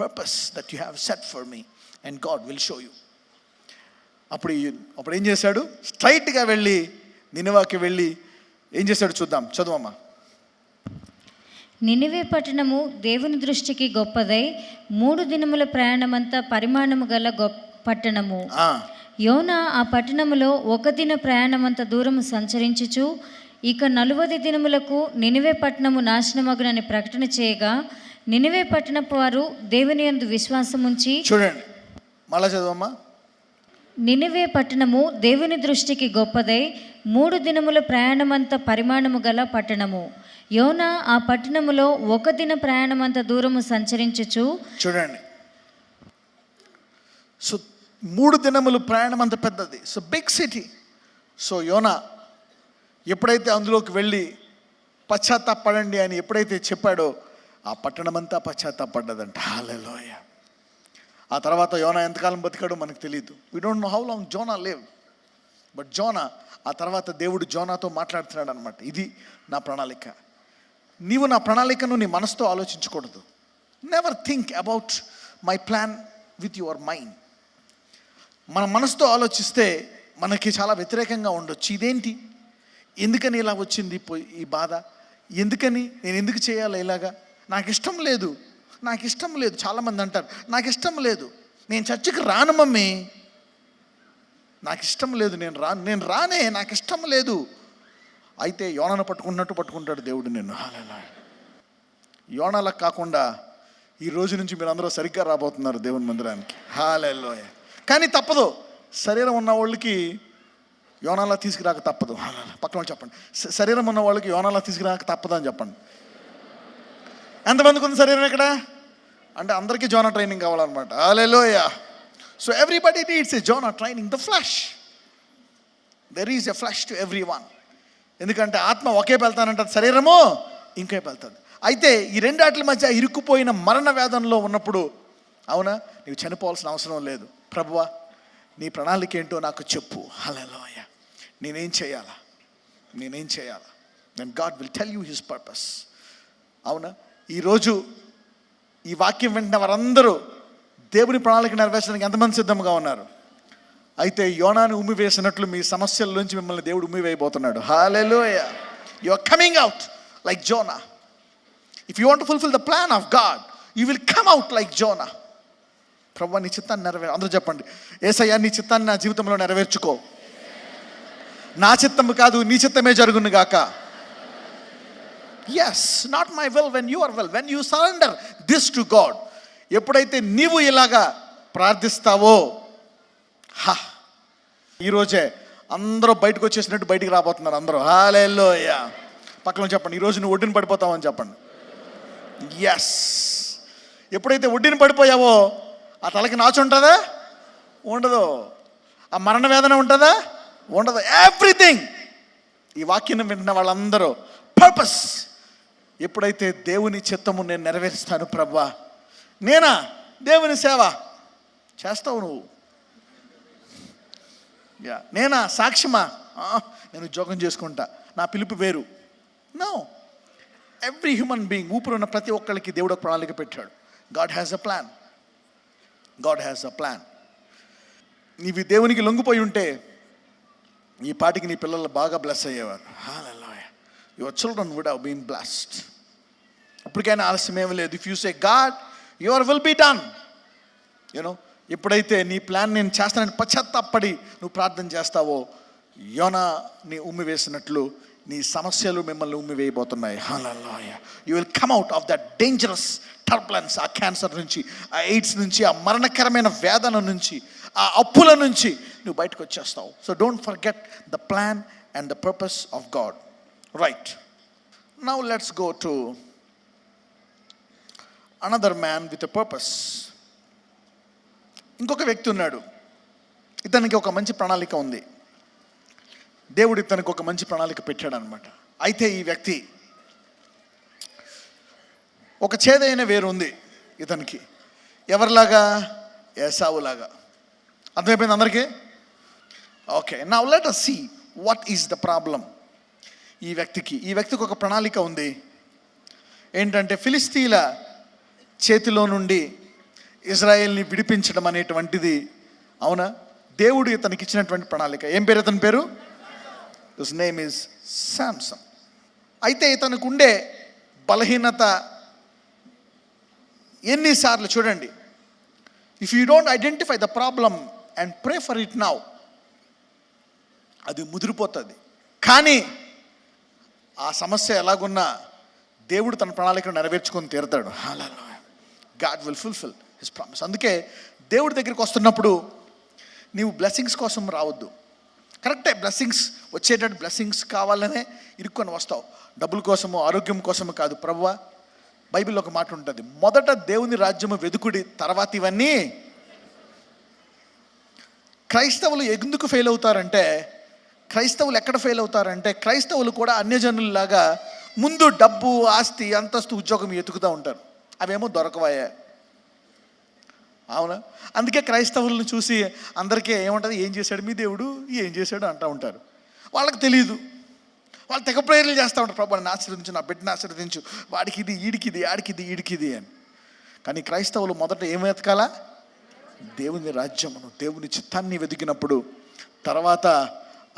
purpose that you have set for me and God will show you. అప్పుడు ఏం చేశాడు, స్ట్రైట్గా వెళ్ళి నినివేకి వెళ్ళి ఏం చేశాడు చూద్దాం, చదువమ్మా. నినివే పట్టణము దేవుని దృష్టికి గొప్పదై 3 దినముల ప్రయాణమంతా పరిమాణము గల పట్టణము. యోనా ఆ పట్టణములో 1 దిన ప్రయాణమంత దూరము సంచరించుచు ఇక 40 దినములకు నినివే పట్టణము నాశనమగునని ప్రకటన చేయగా, నినివే పట్టణపు వారు దేవుని యందు విశ్వాసముంచి. చూడండి మళ్ళా చదవమ్మా. నినివే పట్టణము దేవుని దృష్టికి గొప్పదై 3 దినముల ప్రయాణమంత పరిమాణము గల పట్టణము. యోనా ఆ పట్టణములో 1 దిన ప్రయాణమంత దూరము సంచరించుచు. చూడండి, సో 3 దినములు ప్రయాణం అంత పెద్దది, సో బిగ్ సిటీ. సో యోనా ఎప్పుడైతే అందులోకి వెళ్ళి పశ్చాత్తాపడండి అని ఎప్పుడైతే చెప్పాడో ఆ పట్టణమంతా పశ్చాత్తాపడ్డదంట. హల్లెలూయా. ఆ తర్వాత యోనా ఎంతకాలం బతికాడో మనకు తెలియదు. We don't know how long Zona live. But Zona ఆ తర్వాత దేవుడు జోనాతో మాట్లాడుతున్నాడు అనమాట, ఇది నా ప్రణాళిక. నీవు నా ప్రణాళికను నీ మనసుతో ఆలోచించకూడదు. Never think about my plan with your mind. మన మనసుతో ఆలోచిస్తే మనకి చాలా వ్యతిరేకంగా ఉండొచ్చు. ఇదేంటి, ఎందుకని ఇలా వచ్చింది ఈ బాధ, ఎందుకని నేను ఎందుకు చేయాలి ఇలాగా, నాకు ఇష్టం లేదు, నాకు ఇష్టం లేదు. చాలామంది అంటారు నాకు ఇష్టం లేదు, నేను చర్చికి రాను మమ్మీ, నాకు ఇష్టం లేదు, నేను రానే, నాకు ఇష్టం లేదు. అయితే యోనాను పట్టుకున్నట్టు పట్టుకుంటాడు దేవుడు నిన్ను. హల్లెలూయా. యోనాలా కాకుండా ఈ రోజు నుంచి మీరు అందరూ సరిగ్గా రాబోతున్నారు దేవుని మందిరానికి. హల్లెలూయా. కానీ తప్పదు, శరీరం ఉన్న వాళ్ళకి యోనాలా తీసుకురాక తప్పదు. పక్కన వాళ్ళు చెప్పండి, శరీరం ఉన్న వాళ్ళకి యోనాలా తీసుకురాక తప్పదు అని చెప్పండి. ఎంతమందికి ఉంది శరీరం ఇక్కడ అంటే అందరికీ జోనా ట్రైనింగ్ కావాలన్నమాట. హల్లెలూయా. So everybody needs a Jonah training. The flesh, there is a flesh to every one. ఎందుకంటే ఆత్మ ఒకే వెళ్తానంటే శరీరము ఇంకేపు వెళ్తుంది. అయితే ఈ రెండాట్ల మధ్య ఇరుక్కుపోయిన మరణ వేదనలో ఉన్నప్పుడు, అవునా నీవు చనిపోవాల్సిన అవసరం లేదు, ప్రభువా నీ ప్రణాళిక ఏంటో నాకు చెప్పు. హల్లెలూయా. నేనేం చేయాలా, then God will tell you his purpose. అవునా, ఈరోజు ఈ వాక్యం వింటున్న వారందరూ దేవుని ప్రణాళిక నెరవేర్చడానికి ఎంతమంది సిద్ధంగా ఉన్నారు? అయితే యోనాను ఉమ్మివేసినట్లు మీ సమస్యల నుంచి మిమ్మల్ని దేవుడు ఉమ్మివేయబోతున్నాడు. హల్లెలూయా. You are coming out like Jonah. If you want to fulfil the plan of God, you will come out like Jonah. ప్రభువా నీ చిత్తాన్ని అందరూ చెప్పండి, యేసయ్యా నీ చిత్తాన్ని నా జీవితంలో నెరవేర్చుకో. నా చిత్తము కాదు నీ చిత్తమే జరుగును గాక. Yes, not my will, when you are will. When you surrender this to God, ఎప్పుడైతే నీవు ఇలాగా ప్రార్థిస్తావో, ఈరోజే అందరూ బయటకు వచ్చేసినట్టు బయటికి రాబోతున్నారు అందరూ. హల్లెలూయా. పక్కన చెప్పండి, ఈరోజు నువ్వు ఒడ్డున పడిపోతావు అని చెప్పండి. ఎస్, ఎప్పుడైతే ఒడ్డున పడిపోయావో ఆ తలకి నాచు ఉంటుందా? ఉండదు. ఆ మరణ వేదన ఉంటుందా? ఉండదు. ఎవ్రీథింగ్. ఈ వాక్యం వింటున్న వాళ్ళందరూ పర్పస్, ఎప్పుడైతే దేవుని చిత్తము నేను నెరవేరుస్తాను ప్రభువా, నేనా దేవుని సేవ చేస్తావు నువ్వు, నేనా సాక్ష్యమా, నేను ఉద్యోగం చేసుకుంటా, నా పిలుపు వేరు. నో, ఎవ్రీ హ్యూమన్ బీయింగ్, ఊపిరున్న ప్రతి ఒక్కరికి దేవుడు ఒక ప్రణాళిక పెట్టాడు. God has a plan. నీవి దేవునికి లొంగిపోయి ఉంటే ఈ పాటికి నీ పిల్లలు బాగా బ్లెస్ అయ్యేవారు. హల్లెలూయా. Your children would have been blessed. ఇప్పటికైనా ఆలస్యం ఏమీ లేదు. If you say God your will be done, you know, ఎప్పుడైతే నీ ప్లాన్ నేను చేస్తానని పశ్చాత్తాపడి నువ్వు ప్రార్థన చేస్తావో, యోనాని ఉమ్మి వేసినట్లు నీ సమస్యలు మిమ్మల్ని ఉమ్మి వేయబోతున్నాయి. హల్లెలూయా. You will come out of that dangerous turbulence, ఆ క్యాన్సర్ నుంచి, ఆ ఎయిడ్స్ నుంచి, ఆ మరణకరమైన వేదన నుంచి, ఆ అప్పుల నుంచి నువ్వు బయటకు వచ్చేస్తావు. So don't forget the plan and the purpose of God. Right, now let's go to another man with a purpose. ఇంకొక వ్యక్తి ఉన్నాడు, ఇతనికి ఒక మంచి ప్రణాళిక ఉంది. దేవుడు ఇతనికి ఒక మంచి ప్రణాళిక పెట్టాడు అనమాట. అయితే ఈ వ్యక్తి ఒక చేదైన వేరు ఉంది ఇతనికి. ఎవరిలాగా? ఏసావులాగా. అర్థమైపోయింది అందరికీ? Okay, now let us see what is the problem. ఈ వ్యక్తికి ఒక ప్రణాళిక ఉంది. ఏంటంటే ఫిలిస్తీన్ల చేతిలో నుండి ఇజ్రాయెల్ని విడిపించడం అనేటువంటిది. అవునా? దేవుడు ఇతనికి ఇచ్చినటువంటి ప్రణాళిక. ఏం పేరు ఇతని పేరు? His name is Samson. అయితే ఇతనికి ఉండే బలహీనత ఎన్నిసార్లు చూడండి, if you don't identify the problem and pray for it now, అది ముదిరిపోతుంది. కానీ ఆ సమస్య ఎలాగున్నా దేవుడు తన ప్రణాళికను నెరవేర్చుకొని తీరుతాడు. God will fulfil his promise. అందుకే దేవుడి దగ్గరికి వస్తున్నప్పుడు నీవు బ్లెస్సింగ్స్ కోసం రావద్దు. కరెక్టే, బ్లెస్సింగ్స్ వచ్చేటట్టు బ్లెస్సింగ్స్ కావాలనే ఇరుక్కొని వస్తావు. డబ్బుల కోసము, ఆరోగ్యం కోసము కాదు. ప్రభువా, బైబిల్లో ఒక మాట ఉంటుంది, మొదట దేవుని రాజ్యము వెదుకుడి, తర్వాత ఇవన్నీ. క్రైస్తవులు ఎందుకు ఫెయిల్ అవుతారంటే, క్రైస్తవులు ఎక్కడ ఫెయిల్ అవుతారంటే, క్రైస్తవులు కూడా అన్యజనుల్లాగా ముందు డబ్బు, ఆస్తి, అంతస్తు, ఉద్యోగం ఎతుకుతూ ఉంటారు. అవేమో దొరకవాయే. అవునా? అందుకే క్రైస్తవులను చూసి అందరికీ ఏమంటుంది, ఏం చేశాడు మీ దేవుడు, ఏం చేశాడు అంటూ ఉంటారు. వాళ్ళకి తెలియదు. వాళ్ళు తెగ ప్రేయర్లు చేస్తూ ఉంటారు, ప్రభు నన్ను ఆశీర్వదించు, నా బిడ్డను ఆశీర్వదించు, వాడికి ఇది, ఈడికిది, ఆడికిది, ఈడికిది అని. కానీ క్రైస్తవులు మొదట ఏం వెతకాలా? దేవుని రాజ్యమును, దేవుని చిత్తాన్ని వెతికినప్పుడు తర్వాత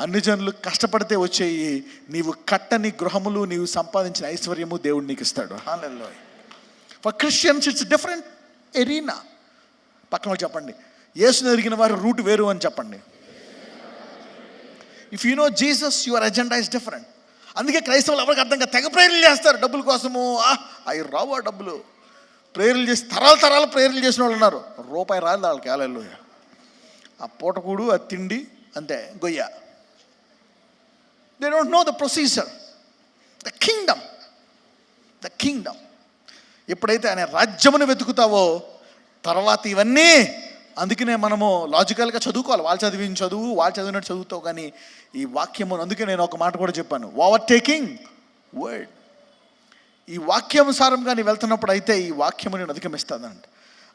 అన్ని జనులు కష్టపడితే వచ్చేయి నీవు కట్టని గృహములు, నీవు సంపాదించిన ఐశ్వర్యము దేవుడు నీకు ఇస్తాడు. హల్లెలూయా. For Christians it's different arena. పక్కన చెప్పండి, యేసుని ఎరిగిన వారి రూట్ వేరు అని చెప్పండి. If you know Jesus, your agenda is different. అందుకే క్రైస్తవులు ఎవరికి అర్థం కాదు, తెగ ప్రేయర్లు చేస్తారు డబ్బుల కోసము. అవి రావు ఆ డబ్బులు. ప్రేయర్లు చేసి తరాలు ప్రేయర్లు చేసిన వాళ్ళు ఉన్నారు, రూపాయి రాదు వాళ్ళకి. హల్లెలూయా. ఆ పూటకూడు, ఆ తిండి అంతే, గొయ్య. They don't know the procedure. The kingdom. ఎప్పుడైతే ఆయన రాజ్యమును వెతుకుతావో తర్వాత ఇవన్నీ. అందుకనే మనము లాజికల్గా చదువుకోవాలి. వాళ్ళు చదివినట్టు చదువుతావు. కానీ ఈ వాక్యము, అందుకే నేను ఒక మాట కూడా చెప్పాను, ఓవర్టేకింగ్ వర్డ్. ఈ వాక్యానుసారంగా నీ వెళ్తున్నప్పుడు అయితే ఈ వాక్యము నేను అధిగమిస్తానంట.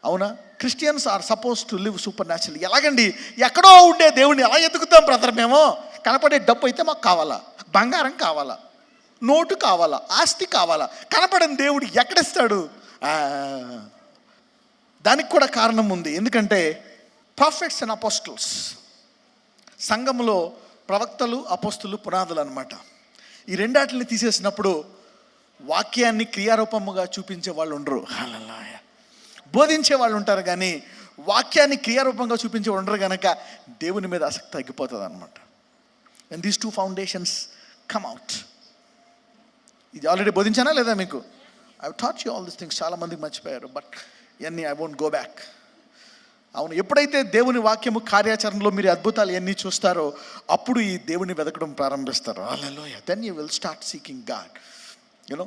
అవునా? Christians are suppose to live supernatural. ఎలాగండి, ఎక్కడో ఉండే దేవుడిని ఎలా ఎదుగుతాం బ్రదర్? మేము కనపడే డబ్బు అయితే మాకు కావాలా, బంగారం కావాలా, నోటు కావాలా, ఆస్తి కావాలా, కనపడని దేవుడు ఎక్కడిస్తాడు? దానికి కూడా కారణం ఉంది. ఎందుకంటే ప్రాఫెట్స్ అండ్ అపోస్టల్స్, సంఘంలో ప్రవక్తలు, అపోస్తులు పునాదులు అనమాట. ఈ రెండాటిని తీసేసినప్పుడు వాక్యాన్ని క్రియారూపముగా చూపించే వాళ్ళు ఉండరు. హల్లెలూయా. బోధించే వాళ్ళు ఉంటారు కానీ వాక్యాన్ని క్రియారూపంగా చూపించే వాళ్ళు ఉండరు. కనుక దేవుని మీద ఆసక్తి తగ్గిపోతుంది అనమాట. And these 2 foundations come out. ఇది ఆల్రెడీ బోధించానా లేదా మీకు? I taught you all this things. చాలామందికి మర్చిపోయారు, బట్ ఇవన్నీ ఐ వోంట్ గో బ్యాక్. అవును, ఎప్పుడైతే దేవుని వాక్యము కార్యాచరణలో మీరు అద్భుతాలు ఎన్ని చూస్తారో అప్పుడు ఈ దేవుని వెతకడం ప్రారంభిస్తారు. హల్లెలూయా. Then you will start seeking God. You know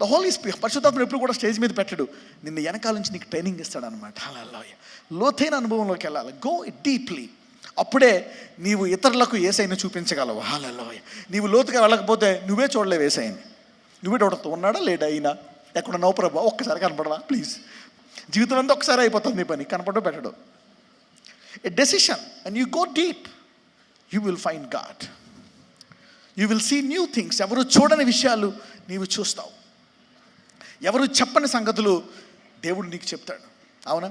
the holy spirit, పరిశుద్ధాత్మ ఎప్పుడు కూడా స్టేజ్ మీద పెట్టడు, నిన్ను వెనకాల నుంచి నీకు ట్రైనింగ్ ఇస్తాడు అనమాట. హల్లెలూయా. లోతైన అనుభవంలోకి వెళ్ళాలి. Go deeply. అప్పుడే నీవు ఇతరులకు యేసయ్యను చూపించగలవు. హల్లెలూయా. నీవు లోతుగా వెళ్ళకపోతే నువ్వే చూడలేవు యేసయ్యని. నువ్వే చూడతావు, ఉన్నాడా లేడా, అయినా ఎక్కడ నో ప్రభా, ఒక్కసారి కనపడరా ప్లీజ్. జీవితం అంతా ఒకసారి అయిపోతుంది నీ పని, కనపడో పెట్టడం. A decision and you go deep, you will find God. You will see new things. ఎవరు చూడని విషయాలు నీవు చూస్తావు. ఎవరు చెప్పని సంగతులు దేవుడు నీకు చెప్తాడు. అవునా?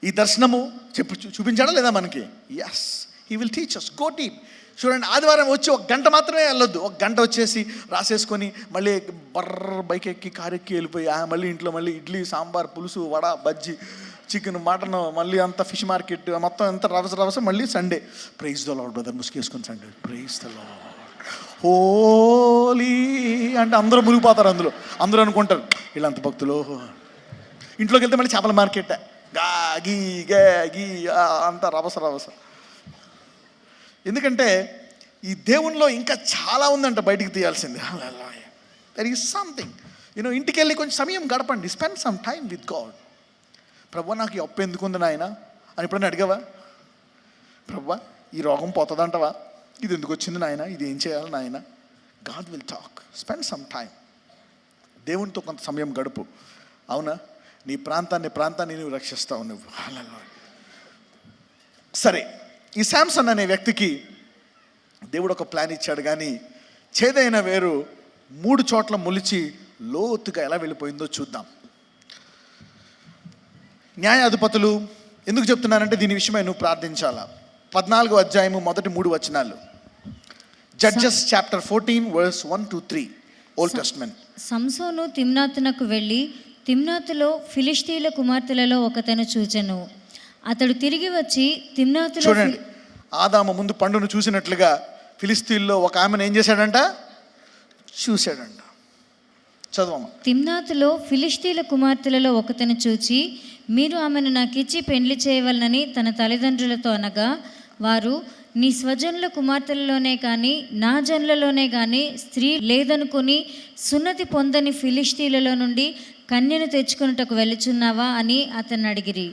ఈ దర్శనము చూపించాడా లేదా మనకి? Yes, he will teach us. Go deep. చూడండి, ఆదివారం వచ్చి 1 గంట మాత్రమే వెళ్ళొద్దు. 1 గంట వచ్చేసి రాసేసుకొని మళ్ళీ బైక్ ఎక్కి కారు ఎక్కి వెళ్ళిపోయి మళ్ళీ ఇంట్లో మళ్ళీ ఇడ్లీ, సాంబార్, పులుసు, వడ, బజ్జీ, చికెన్, మటన్, మళ్ళీ అంతా ఫిష్ మార్కెట్, మొత్తం ఎంత రవస. మళ్ళీ Sunday praise the Lord brother, ముసుకేసుకొని Sunday praise the Lord holy అంటే అందరూ మునిగిపోతారు. అందరూ అనుకుంటారు వీళ్ళంత భక్తులు. ఇంట్లోకి వెళ్తే మళ్ళీ చేపల మార్కెట్, గీ అంతా రవస. ఎందుకంటే ఈ దేవునిలో ఇంకా చాలా ఉందంట బయటికి తీయాల్సింది. There is something. ఇంటికి వెళ్ళి కొంచెం సమయం గడపండి. Spend some time with God. ప్రభు, నాకు ఈ అప్పు ఎందుకు ఉంది నాయన అని ఎప్పుడైనా అడిగావా? ప్రభు, ఈ రోగం పోతుందంటవా? ఇది ఎందుకు వచ్చింది నాయన, ఇది ఏం చేయాలి నాయన. God will talk. Spend some time. దేవునితో కొంత సమయం గడుపు. అవునా, నీ ప్రాంతాన్ని నువ్వు రక్షిస్తావు నువ్వు. హల్లెలూయా. సరే, ఈ శాంసన్ అనే వ్యక్తికి దేవుడు ఒక ప్లాన్ ఇచ్చాడు, కానీ చేదైన వేరు 3 చోట్ల మొలిచి లోతుగా ఎలా వెళ్ళిపోయిందో చూద్దాం. న్యాయాధిపతులు ఎందుకు చెప్తున్నానంటే దీని విషయమై నువ్వు ప్రార్థించాలా. 14వ అధ్యాయము మొదటి 3 వచనాలు. Judges chapter 14 verse 1-3 old testament. సంసోను తిమ్నాతునకు వెళ్ళి తిమ్నాతులో ఫిలిష్తీయుల కుమార్తెలలో ఒకతను చూచెను. అతడు తిరిగి వచ్చి తిమ్నాతులో చూడండి, ఆదాము ముందు పండును చూసినట్లుగా ఫిలిస్తీన్లో ఒక ఆమెను ఏం చేశాడంట, చూశాడంట. చదవమ్మ. తిమ్నాతులో ఫిలిష్తీయుల కుమార్తెలలో ఒకతను చూచి, మీరు ఆమెను నాకిచ్చి పెండ్లి చేయవలనని తన తల్లిదండ్రులతో అనగా, వారు, నీ స్వజనుల కుమార్తెలలోనే కానీ నా జనులలోనే కానీ స్త్రీ లేదనుకుని సున్నతి పొందని ఫిలిష్తీయులలో నుండి కన్యను తెచ్చుకొనుటకు వెళ్ళుచున్నావా అని అతన్ని అడిగిరి.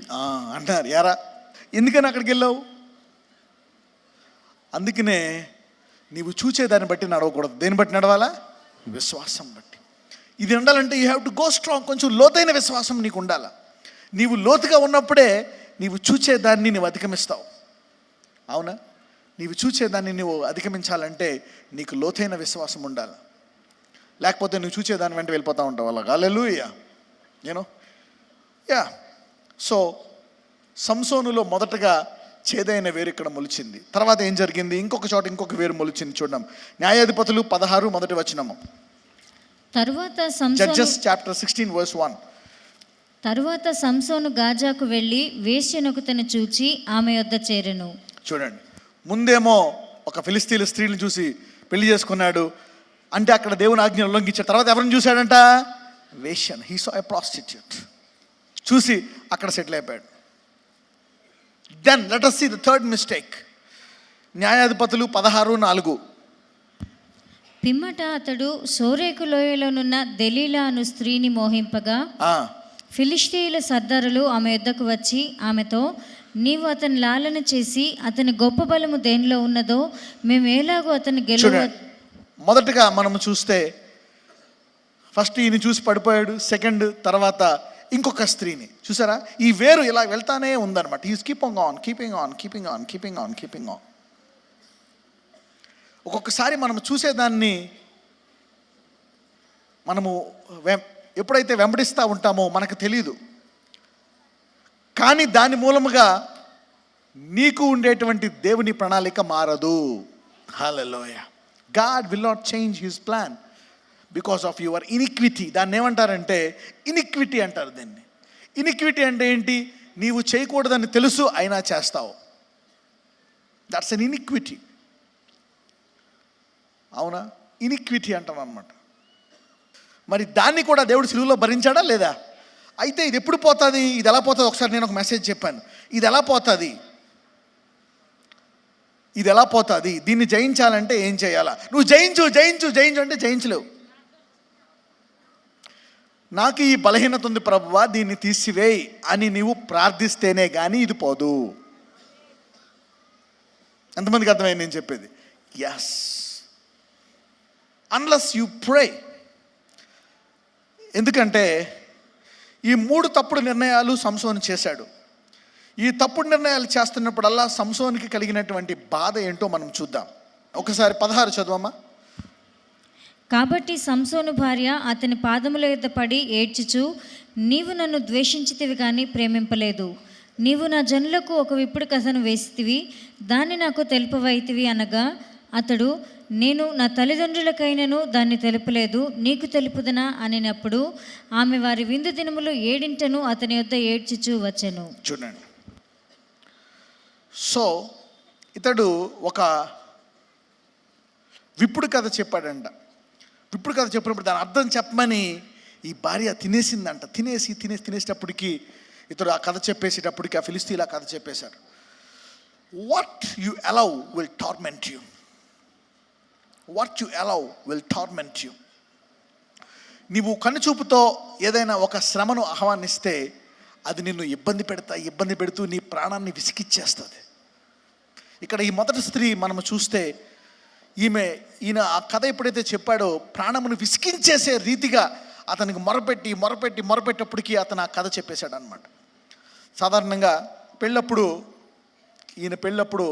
అంటారు, యారా ఎందుకని అక్కడికి వెళ్ళావు? అందుకనే నీవు చూచేదాన్ని బట్టి నడవకూడదు. దేన్ని బట్టి నడవాలా? విశ్వాసం బట్టి. ఇది ఉండాలంటే you have to go strong. కొంచెం లోతైన విశ్వాసం నీకు ఉండాలా. నీవు లోతుగా ఉన్నప్పుడే నీవు చూచేదాన్ని నువ్వు అధిగమిస్తావు. అవునా, నీవు చూచేదాన్ని నువ్వు అధిగమించాలంటే నీకు లోతైన విశ్వాసం ఉండాలి. లేకపోతే నువ్వు చూచేదాన్ని వెంట వెళ్ళిపోతూ ఉంటావు. అలాగా. హల్లెలూయా. యా. సో సంసోనులో మొదటగా చేదైన వేరు ఇక్కడ మొలిచింది. తర్వాత ఏం జరిగింది? ఇంకొక చోట ఇంకొక వేరు మొలిచింది. చూద్దాం. న్యాయాధిపతులు 16 మొదటి వచనము. తరువాత జడ్జెస్ చాప్టర్ 16 వర్స్ 1. తరువాత సంసోను గాజాకు వెళ్ళి వేశ్యనొకతను చూచి ఆమె యొద్ద చేరెను. చూడండి, ముందేమో ఒక ఫిలిస్తీన్ల స్త్రీని చూసి పెళ్లి చేసుకున్నాడు అంటే అక్కడ దేవుని ఆజ్ఞ ఉల్లంఘించాడు. తర్వాత ఎవరిని చూశాడంట? వేశ్యను. He saw a prostitute. చూసి అక్కడ సెటిల్ అయిపోయాడు. Then let us see the third mistake. న్యాయాధిపతులు 16:4. పిమ్మట అతడు సోరేకు లోయలోనున్న దెలీలా అను స్త్రీని మోహింపగా ఫిలిష్తీయుల సర్దారులు ఆమె యొద్దకు వచ్చి ఆమెతో, నీవు అతని లాలన చేసి అతని గొప్ప బలము దేనిలో ఉన్నదో మేము ఎలాగో అతని గెలువ. మొదటగా మనము చూస్తే ఫస్ట్ ఈయన చూసి పడిపోయాడు. సెకండ్ తర్వాత ఇంకొక స్త్రీని చూసారా? ఈ వేరు ఇలా వెళ్తానే ఉందన్నమాట. Is keeping on. ఒక్కొక్కసారి మనం చూసేదాన్ని మనము ఎప్పుడైతే వెంబడిస్తూ ఉంటామో మనకు తెలియదు, కానీ దాని మూలముగా నీకు ఉండేటువంటి దేవుని ప్రణాళిక మారదు. హల్లెలూయా. God will not change his plan because of your iniquity. దాన్ని ఏమంటారంటే ఇనిక్విటీ అంటారు. దీన్ని ఇనిక్విటీ అంటే ఏంటి? నీవు చేయకూడదని తెలుసు అయినా చేస్తావు. That's an iniquity. అవునా? ఇనిక్విటీ అంటాం అన్నమాట. మరి దాన్ని కూడా దేవుడు సిలువలో భరించాడా లేదా? అయితే ఇది ఎప్పుడు పోతుంది? ఇది ఎలా పోతుంది? ఒకసారి నేను ఒక మెసేజ్ చెప్పాను. ఇది ఎలా పోతుంది? దీన్ని జయించాలంటే ఏం చేయాలా? నువ్వు జయించు అంటే జయించలేవు. నాకు ఈ బలహీనత ఉంది ప్రభువా, దీన్ని తీసివేయి అని నీవు ప్రార్థిస్తేనే కానీ ఇది పోదు. ఎంతమందికి అర్థమైంది నేను చెప్పేది? ఎస్. Unless you pray. ఎందుకంటే ఈ 3 తప్పుడు నిర్ణయాలు సంసోను చేశాడు. ఈ తప్పుడు నిర్ణయాలు చేస్తున్నప్పుడల్లా సంసోనికి కలిగినటువంటి బాధ ఏంటో మనం చూద్దాం. ఒకసారి 16 చదవమ్మా. కాబట్టి సంసోను భార్య అతని పాదముల యొద్ద పడి ఏడ్చుచు, నీవు నన్ను ద్వేషించితివి కానీ ప్రేమింపలేదు. నీవు నా జనులకు ఒక విప్పుడు కథను వేసితివి, దాన్ని నాకు తెలుపవైతివి అనగా, అతడు, నేను నా తల్లిదండ్రులకైనను దాన్ని తెలుపలేదు, నీకు తెలుపుదనా అనినప్పుడు ఆమె వారి విందు దినములు 7 అతని యొద్ద ఏడ్చుచు వచ్చెను. చూడండి. సో ఇతడు ఒక విప్పుడు కథ చెప్పాడంట. విప్పుడు కథ చెప్పినప్పుడు దాని అర్థం చెప్పమని ఈ భార్య తినేసిందంట. తినేసేటప్పటికి ఇతడు ఆ కథ చెప్పేసేటప్పటికి ఆ ఫిలిస్తీయులు ఆ కథ చెప్పేశారు. What you allow will torment you. నీవు కనుచూపుతో ఏదైనా ఒక శ్రమను ఆహ్వానిస్తే అది నిన్ను ఇబ్బంది పెడుతూ నీ ప్రాణాన్ని విసిగిచ్చేస్తుంది. ఇక్కడ ఈ మొదటి స్త్రీ మనము చూస్తే ఈయన ఆ కథ ఎప్పుడైతే చెప్పాడో ప్రాణమును విసికించేసే రీతిగా అతనికి మొరపెట్టేటప్పటికీ అతను ఆ కథ చెప్పేశాడు అనమాట. సాధారణంగా ఈయన పెళ్ళప్పుడు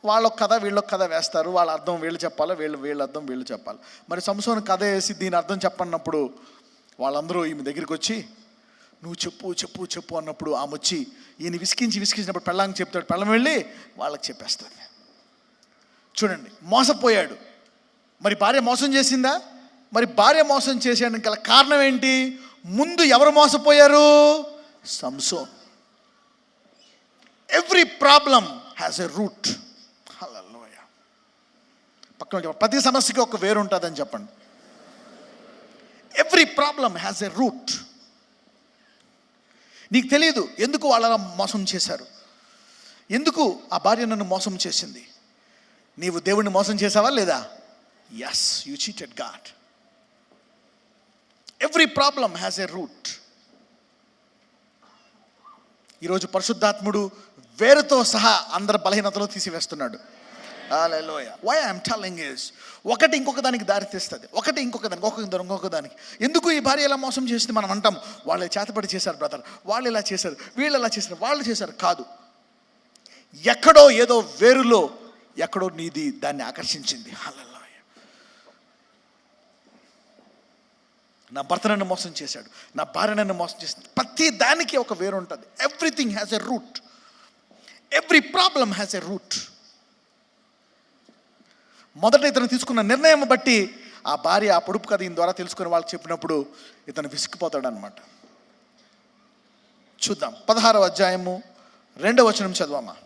వాళ్ళొక కథ వీళ్ళొక కథ వేస్తారు. వాళ్ళ అర్థం వీళ్ళు చెప్పాలి, వీళ్ళ అర్థం వీళ్ళు చెప్పాలి. మరి సంసోను కథ వేసి దీని అర్థం చెప్పన్నప్పుడు వాళ్ళందరూ ఈమె దగ్గరికి వచ్చి నువ్వు చెప్పు అన్నప్పుడు ఆమె వచ్చి ఈయన విసికించినప్పుడు పెళ్ళాంగి చెప్తాడు. పెళ్ళం వెళ్ళి వాళ్ళకి చెప్పేస్తుంది. చూడండి, మోసపోయాడు. మరి భార్య మోసం చేసిందా? మరి భార్య మోసం చేసేయడానికి గల కారణం ఏంటి? ముందు ఎవరు మోసపోయారు? Samson. Every problem has a root. హల్లెలూయా. పక్కన ప్రతి సమస్యకి ఒక వేరు ఉంటుందని చెప్పండి. Every problem has a root. నీకు తెలియదు ఎందుకు వాళ్ళు అలా మోసం చేశారు, ఎందుకు ఆ భార్య నన్ను మోసం చేసింది. నీవు దేవుణ్ణి మోసం చేసావా లేదా? Yes, you cheated God. Every problem has a root. ఈరోజు పరిశుద్ధాత్ముడు వేరుతో సహా అందరి బలహీనతలో తీసివేస్తున్నాడు. Hallelujah. Why I'm telling is, ఒకటి ఇంకొక దానికి దారి తీస్తుంది, ఒకటి ఇంకొక దానికి. ఎందుకు ఈ భార్య ఎలా మోసం చేసింది మనం అంటాం, వాళ్ళు చేతపడి చేశారు బ్రదర్, వాళ్ళు ఇలా చేశారు, వీళ్ళు ఎలా చేశారు, వాళ్ళు చేశారు. కాదు, ఎక్కడో ఏదో వేరులో ఎక్కడో నీది దాన్ని ఆకర్షించింది. హల్లెలూయా. నా భర్త నన్ను మోసం చేశాడు, నా భార్య నన్ను మోసం చేసింది. ప్రతి దానికి ఒక వేరు ఉంటుంది. Everything has a root. Every problem has a root. మొదట ఇతను తీసుకున్న నిర్ణయం బట్టి ఆ భార్య ఆ పొడుపు కథ ఈయన ద్వారా తెలుసుకుని వాళ్ళకి చెప్పినప్పుడు ఇతను విసిగిపోతాడు అనమాట. చూద్దాం, 16వ అధ్యాయము 2వ వచనం చదవమ్మా.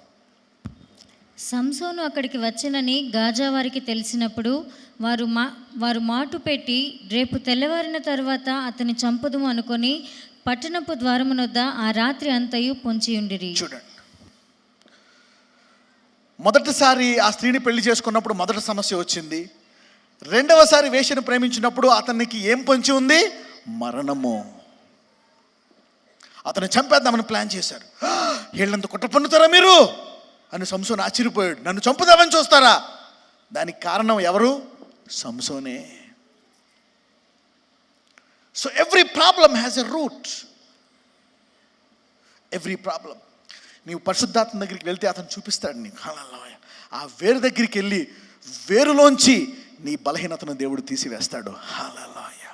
సంసోను అక్కడికి వచ్చనని గాజా వారికి తెలిసినప్పుడు వారు మాటు పెట్టి రేపు తెల్లవారిన తరువాత అతని చంపుదుము అనుకొని పట్టణపు ద్వారమునొద్ద ఆ రాత్రి అంతయు పొంచియుండిరి. చూడండి, మొదటిసారి ఆ స్త్రీని పెళ్లి చేసుకున్నప్పుడు మొదటి సమస్య వచ్చింది. రెండవసారి వేశ్యను ప్రేమించినప్పుడు అతనికి ఏం పొంచి ఉంది? మరణము. అతను చంపేద్దామని ప్లాన్ చేశారు. వీళ్ళంత కుట్ర పన్నుతారా మీరు అని సంసోను ఆశ్చర్యపోయాడు. నన్ను చంపుదామని చూస్తారా? దానికి కారణం ఎవరు? సంసోనే. So every problem has a root. Every problem. నీవు పరిశుద్ధాత్మ దగ్గరికి వెళ్తే అతను చూపిస్తాడు నీకు. హల్లెలూయా. ఆ వేరు దగ్గరికి వెళ్ళి వేరులోంచి నీ బలహీనతను దేవుడు తీసివేస్తాడు. హల్లెలూయా.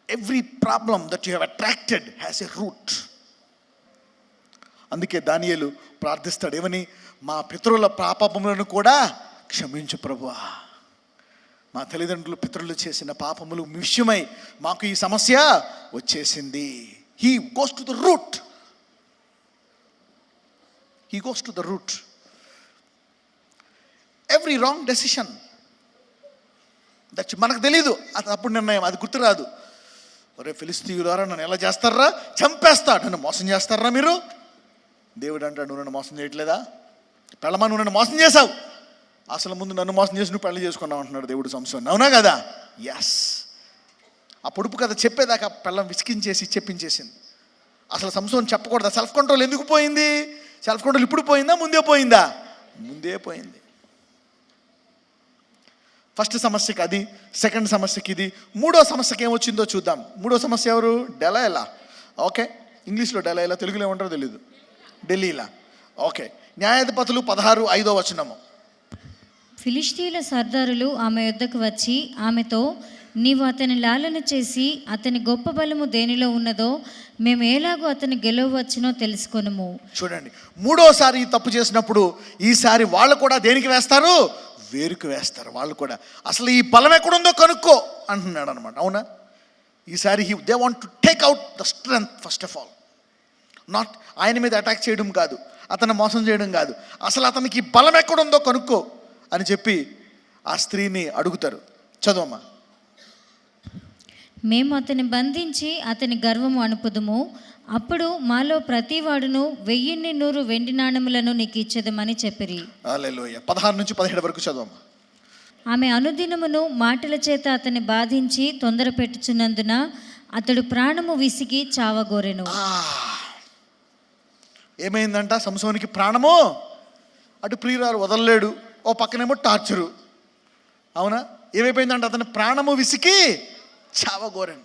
Every problem that you have attracted has a root. అందుకే దానియేలు ప్రార్థిస్తాడు ఏమని? మా పితరుల పాపములను కూడా క్షమించు ప్రభువా. మా తల్లిదండ్రులు పితరులు చేసిన పాపములు విషయమై మాకు ఈ సమస్య వచ్చేసింది. He goes to the route. He goes to the root. Every wrong decision that మనకు తెలీదు, అది అప్పుడు నిర్ణయం, అది గుర్తురాదు. ఒరే ఫిలిస్తీయులారా, నన్ను ఎలా చేస్తారా? చంపేస్తా. నన్ను మోసం చేస్తారా మీరు? దేవుడు అంటాడు, నువ్వు నన్ను మోసం చేయట్లేదా? పెళ్ళమా, నువ్వు నన్ను మోసం చేసావు. అసలు ముందు నన్ను మోసం చేసి నువ్వు పెళ్లి చేసుకున్నావు అంటున్నాడు దేవుడు సంసోన్. అవునా కదా? ఎస్. ఆ పొడుపు కథ చెప్పేదాకా పెళ్ళం విసికించేసి చెప్పించేసింది. అసలు సంసోన్ చెప్పకూడదు. సెల్ఫ్ కంట్రోల్ ఎందుకు పోయింది? సెల్ఫ్ కంట్రోల్ ఇప్పుడు పోయిందా, ముందే పోయిందా? ముందే పోయింది. ఫస్ట్ సమస్యకి అది, సెకండ్ సమస్యకి ఇది, మూడో సమస్యకి ఏమొచ్చిందో చూద్దాం. మూడో సమస్య ఎవరు? డెలైలా. ఓకే, ఇంగ్లీష్లో డెలైలా, తెలుగులో ఏమంటారో తెలీదు. డెలీలా. ఓకే, న్యాయాధిపతులు 16:5 వచనము. ఫిలిష్తీయుల సర్దారులు ఆమె యొద్దకు వచ్చి ఆమెతో, నీవు అతని లాలన చేసి అతని గొప్ప బలము దేనిలో ఉన్నదో మేము ఎలాగో అతని గెలవచ్చునో తెలుసుకొనుము. చూడండి, మూడోసారి తప్పు చేసినప్పుడు ఈసారి వాళ్ళు కూడా దేనికి వేస్తారు? వేరుకు వేస్తారు. వాళ్ళు కూడా అసలు ఈ బలం ఎక్కడుందో కనుక్కో అంటున్నాడు అనమాట. అవునా? ఈసారి they want to take out the strength first of all. Not ఆయన మీద అటాక్ చేయడం కాదు, అతను మోసం చేయడం కాదు, అసలు అతనికి బలం ఎక్కడుందో కనుక్కో అని చెప్పి ఆ స్త్రీని అడుగుతారు. చదవమ్మా. మేము అతని బంధించి అతని గర్వము అణుపుదుము, అప్పుడు మాలో ప్రతివాడును 1100 వెండి నాణములను నీకు ఇచ్చేదమని చెప్పిరి. హల్లెలూయా. 16-17 వరకు చదవమ్మా. ఆమె అనుదినమును మాటల చేత అతన్ని బాధించి తొందర పెట్టుచున్నందున అతడు ప్రాణము విసిగి చావగోరెను. ఏమైందంట? సంసోనికి ప్రాణము, అటు ప్రియురాలు వదలలేడు, ఓ పక్కనేమో టార్చరు. అవునా? ఏమైపోయిందంటే అతని ప్రాణము విసికి చావగోరాను.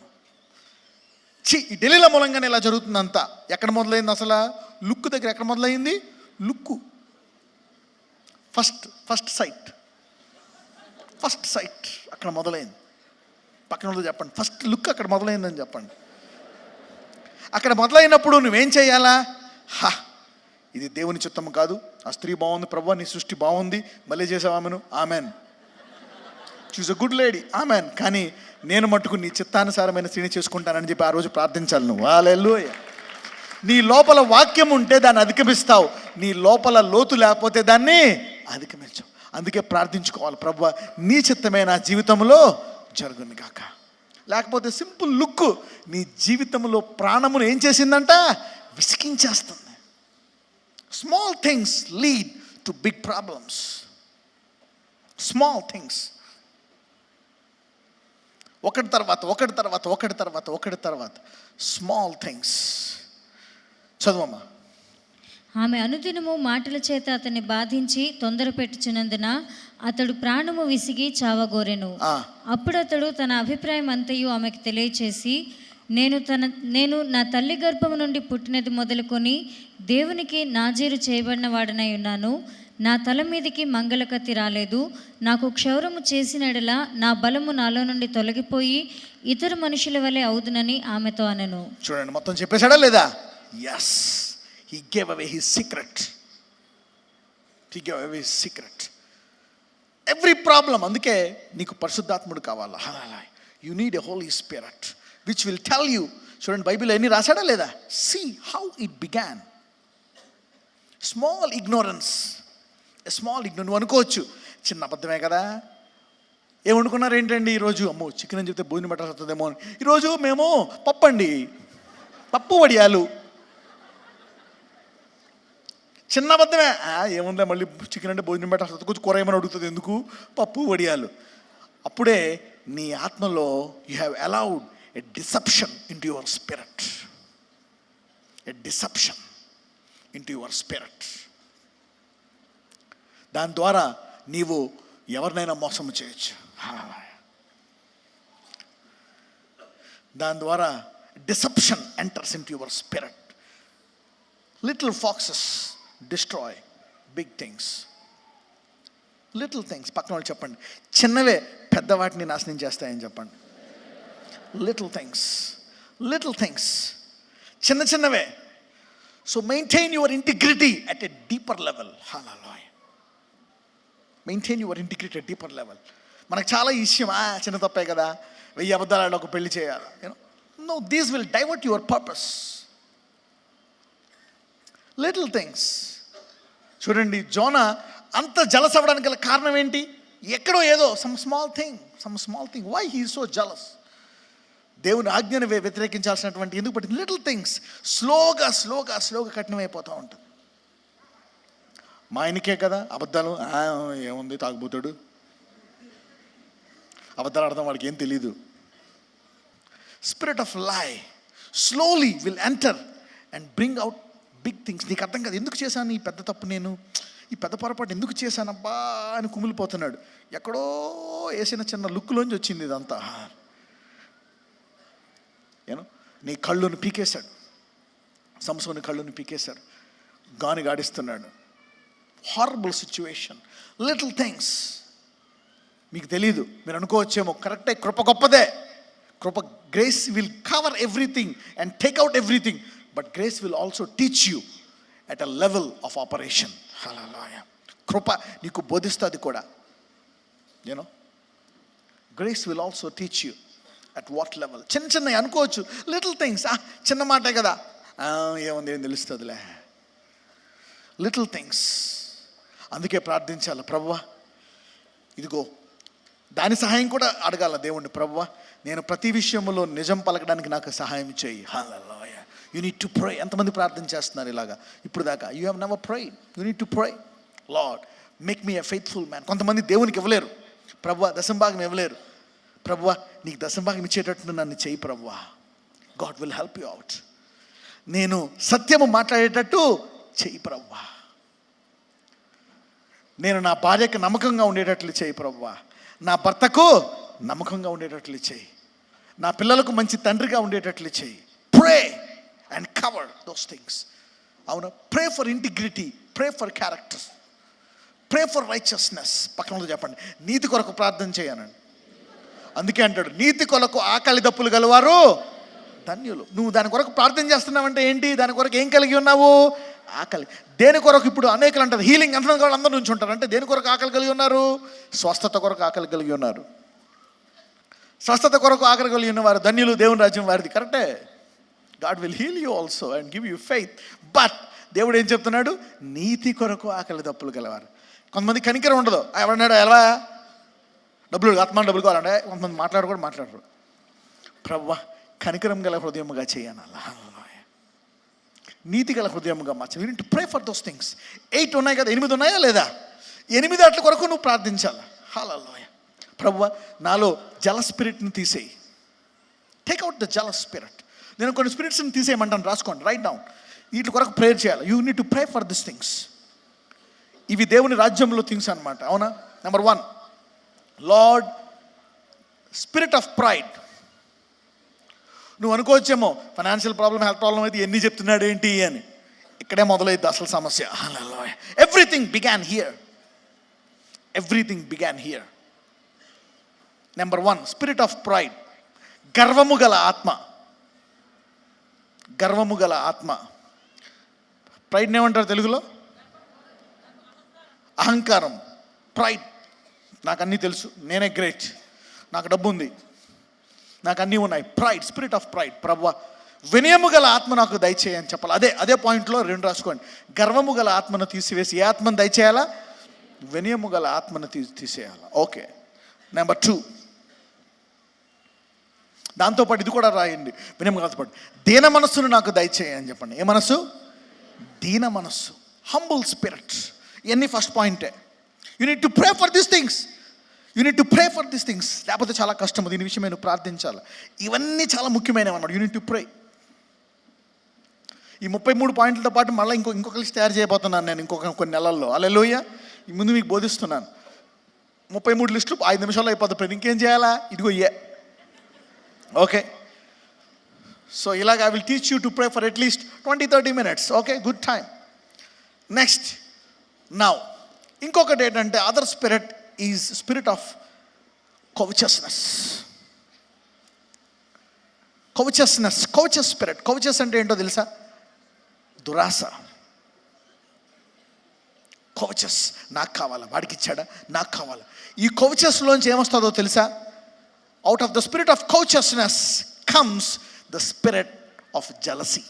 ఈ ఢిల్లీల మూలంగానే ఇలా జరుగుతుందంతా. ఎక్కడ మొదలైంది అసలు? లుక్ దగ్గర. ఎక్కడ మొదలైంది? లుక్కు. ఫస్ట్ సైట్ అక్కడ మొదలైంది. పక్కన వాళ్ళు చెప్పండి, ఫస్ట్ లుక్ అక్కడ మొదలైందని చెప్పండి. అక్కడ మొదలైనప్పుడు నువ్వేం చేయాలా? ఇది దేవుని చిత్తం కాదు, ఆ స్త్రీ బాగుంది ప్రభువా, నీ సృష్టి బాగుంది, మళ్ళీ చేసావు ఆమెను, amen, she is a good lady, amen, కానీ నేను మట్టుకు నీ చిత్తానుసారమైన స్త్రీని చేసుకుంటానని చెప్పి ఆ రోజు ప్రార్థించాలి నువ్వు. హల్లెలూయా. నీ లోపల వాక్యం ఉంటే దాన్ని అధిగమిస్తావు, నీ లోపల లోతు లేకపోతే దాన్ని అధిగమించవు. అందుకే ప్రార్థించుకోవాలి, ప్రభువా నీ చిత్తమే నా జీవితంలో జరుగును గాక. లేకపోతే సింపుల్ లుక్ నీ జీవితంలో ప్రాణమును ఏం చేసిందంట? విసికించేస్తుంది. Small things lead to big problems. Small things, ఒకటి తర్వాత స్మాల్ థింగ్స్. చదువమ్మా. ఆమె అనుదినము మాటల చేత అతన్ని బాధించి తొందర పెట్టుచున్నందున అతడు ప్రాణము విసిగి చావగోరెను. అప్పుడు అతడు తన అభిప్రాయం అంతయు ఆమెకు తెలియచేసి, నేను నా తల్లి గర్భము నుండి పుట్టినది మొదలుకొని దేవునికి నాజీరు చేయబడిన వాడనై ఉన్నాను. నా తల మీదకి మంగళకత్తి రాలేదు. నాకు క్షౌరము చేసినడలా నా బలము నాలో నుండి తొలగిపోయి ఇతర మనుషుల వలె అవుదునని ఆమెతో అనెను. చూడండి, మొత్తం చెప్పేశాడా లేదా? Yes, he gave away his secret. Every problem. అందుకే నీకు పరిశుద్ధాత్ముడు కావాలా. You need a Holy Spirit which will tell you. చూడండి, బైబిల్లో ఎన్ని రాశాడా లేదా? See how it began. Small ignorance. నువ్వు అనుకోవచ్చు చిన్న అబద్ధమే కదా, ఏం వండుకున్నారు ఏంటండి ఈరోజు? అమ్మో చికెన్ అని చెప్తే భోజనం పెట్టాల్సి వస్తుందేమో అని. ఈరోజు మేము పప్పు వడియాలు. చిన్న అబద్ధమే. ఏముందా మళ్ళీ చికెన్ అంటే భోజనం పెట్టాల్సి వస్తుంది, కొంచెం కూర ఏమైనా అడుగుతుంది, ఎందుకు? పప్పు వడియాలు. అప్పుడే నీ ఆత్మలో you have allowed a deception into your spirit. దాని ద్వారా నీవు ఎవరినైనా మోసం చేయొచ్చు. దాని ద్వారా deception enters into your spirit. Little foxes destroy big things. పక్కన వాళ్ళు చెప్పండి, చిన్నవే పెద్ద వాటిని నాశనం చేస్తాయని చెప్పండి. లిటిల్ థింగ్స్, చిన్నవే. So maintain your integrity at a deeper level. మనకు చాలా ఇష్టం, చిన్న తప్పే కదా, 1000 అబద్ధాలు ఒక పెళ్లి చేయాలి. No, these will divert your purpose. Little things. చూడండి, జోనా అంత జలస్ అవ్వడానికి గల కారణం ఏంటి? ఎక్కడో ఏదో some small thing. Why he is so jealous? దేవుని ఆజ్ఞను వ్యతిరేకించాల్సినటువంటి ఎందుకు పట్టింది? లిటిల్ థింగ్స్ స్లోగా కఠినమైపోతూ ఉంటుంది. మా ఆయనకే కదా అబద్ధాలు, ఏముంది తాగుబోతాడు, అబద్ధాలు ఆడతాం, వాడికి ఏం తెలీదు. Spirit of lie slowly will enter and bring out big things. నీకు అర్థం కాదు, ఎందుకు చేశాను ఈ పెద్ద తప్పు, నేను ఈ పెద్ద పొరపాటు ఎందుకు చేశానబ్బా అని కుమిలిపోతున్నాడు. ఎక్కడో వేసిన చిన్న లుక్లోంచి వచ్చింది ఇదంతా. నీ కళ్ళును పీకేశాడు, సంసోని కళ్ళును పీకేశాడు, గాని గాడిస్తున్నాడు. Horrible situation. Little things. మీకు తెలీదు, మీరు అనుకోవచ్చేమో కరెక్టే, కృప గొప్పదే, grace will cover everything and take out everything, but grace will also teach you at a level of operation. హల్లెలూయా. కృప నీకు బోధిస్తుంది కూడా. Grace will also teach you at what level. చిన్నవి అనుకోవచ్చు, లిటిల్ థింగ్స్, చిన్న మాటే కదా, ఏముంది, ఏం తెలుస్తుందిలే. Little things. అందుకే ప్రార్థించాలి, ప్రభువా ఇదిగో, దాని సహాయం కూడా అడగాల దేవుణ్ణి. ప్రభువా నేను ప్రతి విషయంలో నిజం పలకడానికి నాకు సహాయం చేయి. హల్లెలూయా. You need to pray. ఎంతమంది ప్రార్థన చేస్తున్నారు ఇలాగా ఇప్పుడు దాకా? You have never prayed. You need to pray, Lord make me a faithful man. కొంతమంది దేవునికి ఇవ్వలేరు, ప్రభువా దశంభాగం ఇవ్వలేరు. ప్రభువా నీకు దశంభాగం ఇచ్చేటట్టు నన్ను చేయి ప్రభువా. God will help you out. నేను సత్యము మాట్లాడేటట్టు చేయి ప్రభువా. నేను నా భార్యకి నమ్మకంగా ఉండేటట్లు చేయి ప్రభువా, నా భర్తకు నమ్మకంగా ఉండేటట్లు చేయి, నా పిల్లలకు మంచి తండ్రిగా ఉండేటట్లు చేయి. Pray and cover those things. అవును, pray for integrity, pray for character, pray for righteousness. పక్కనలో చెప్పండి, నీతి కొరకు ప్రార్థన చేయనండి. అందుకే అంటాడు, నీతి కొరకు ఆకలి దప్పులు గలవారు ధన్యులు. నువ్వు దాని కొరకు ప్రార్థన చేస్తున్నావంటే ఏంటి? దాని కొరకు ఏం కలిగి ఉన్నావు? ఆకలి. దేని కొరకు? ఇప్పుడు అనేకలు అంటారు హీలింగ్ అంటున్న వాళ్ళు అందరూ నుంచి ఉంటారు. అంటే దేని కొరకు ఆకలి కలిగి ఉన్నారు? స్వస్థత కొరకు ఆకలి కలిగి ఉన్నారు. స్వస్థత కొరకు ఆకలి కలిగి ఉన్నవారు ధన్యులు, దేవుని రాజ్యం వారిది. కరెక్టే, God will heal you also and give you faith. But దేవుడు ఏం చెప్తున్నాడు? నీతి కొరకు ఆకలి దప్పులు గలవారు. కొంతమంది కనికరం ఉండదు. ఎవరన్నాడు ఎలా డబ్బులు ఆత్మ డబ్బులు కావాలంటే కొంతమంది మాట్లాడరు. ప్రభువా కనికరం గల హృదయముగా చేయనాలా, నీతి గల హృదయముగా మార్చాలి. You need to pray for those things. 8 ఉన్నాయి కదా, 8 ఉన్నాయా లేదా? 8 అట్ల కొరకు నువ్వు ప్రార్థించాలి. హల్లెలూయా. ప్రభువా నాలో జల స్పిరిట్ని తీసేయి. టేక్ అవుట్ ద జల స్పిరిట్. నేను కొన్ని స్పిరిట్స్ని తీసేయమంటాను, రాసుకోండి, రైట్ డౌన్. వీటి కొరకు ప్రేయర్ చేయాలి. You need to pray for this things. ఇవి దేవుని రాజ్యంలో థింగ్స్ అనమాట. అవునా? Number 1, lord spirit of pride. నువ్వు అనుకోవచ్చేమో ఫైనాన్షియల్ ప్రాబ్లం, హెల్త్ ప్రాబ్లం అయితే ఎన్ని చెప్తున్నాడు ఏంటి అని. ఇక్కడే మొదలైద్ది అసలు సమస్య. Everything began here. Everything began here. Number 1, spirit of pride. గర్వము గల ఆత్మ. గర్వము గల ఆత్మ. ప్రైడ్ని ఏమంటారు తెలుగులో? అహంకారం. ప్రైడ్. నాకు అన్నీ తెలుసు, నేనే గ్రేట్, నాకు డబ్బు ఉంది, నాకు అన్నీ ఉన్నాయి. Pride, spirit of pride. ప్రభువా వినయము గల ఆత్మ నాకు దయచేయని చెప్పాలి. అదే పాయింట్లో 2 రాసుకోండి. గర్వము గల ఆత్మను తీసివేసి ఏ ఆత్మను దయచేయాలా? వినయము గల ఆత్మను తీసేయాలా. ఓకే. నెంబర్ 2, దాంతోపాటు ఇది కూడా రాయండి, వినయము గల పాటు దీన మనస్సును నాకు దయచేయని చెప్పండి. ఏ మనస్సు? దీన మనస్సు. Humble spirit. ఇవన్నీ ఫస్ట్ పాయింటే. You need to pray for this things. You need to pray for this things. లేకపోతే చాలా కష్టము. దీని విషయం నేను ప్రార్థించాలి. ఇవన్నీ చాలా ముఖ్యమైనవి అన్నమాట. యూ నీడ్ టు ప్రే. ఈ 33 పాయింట్లతో పాటు మళ్ళీ ఇంకొక లిస్ట్ తయారు చేయబోతున్నాను నేను కొన్ని నెలల్లో. హల్లెలూయా. ముందు మీకు బోధిస్తున్నాను. 33 లిస్టులు 5 నిమిషాల్లో అయిపోతుంది. ఇంకేం చేయాలా? ఇదిగో ఓకే. సో ఇలాగ I will teach you to pray for at least 20-30 minutes. Okay, good time. Next now ఇంకొకటి ఏంటంటే other spirit is spirit of cautiousness. Cautious spirit. Cautious అంటే ఏంటో తెలుసా? దురాశ. కౌచస్. నాకు కావాలా, వాడికి ఇచ్చాడా, నాకు కావాలా. ఈ కౌచస్లోంచి ఏమొస్తుందో తెలుసా? Out of the spirit of cautiousness comes the spirit of jealousy.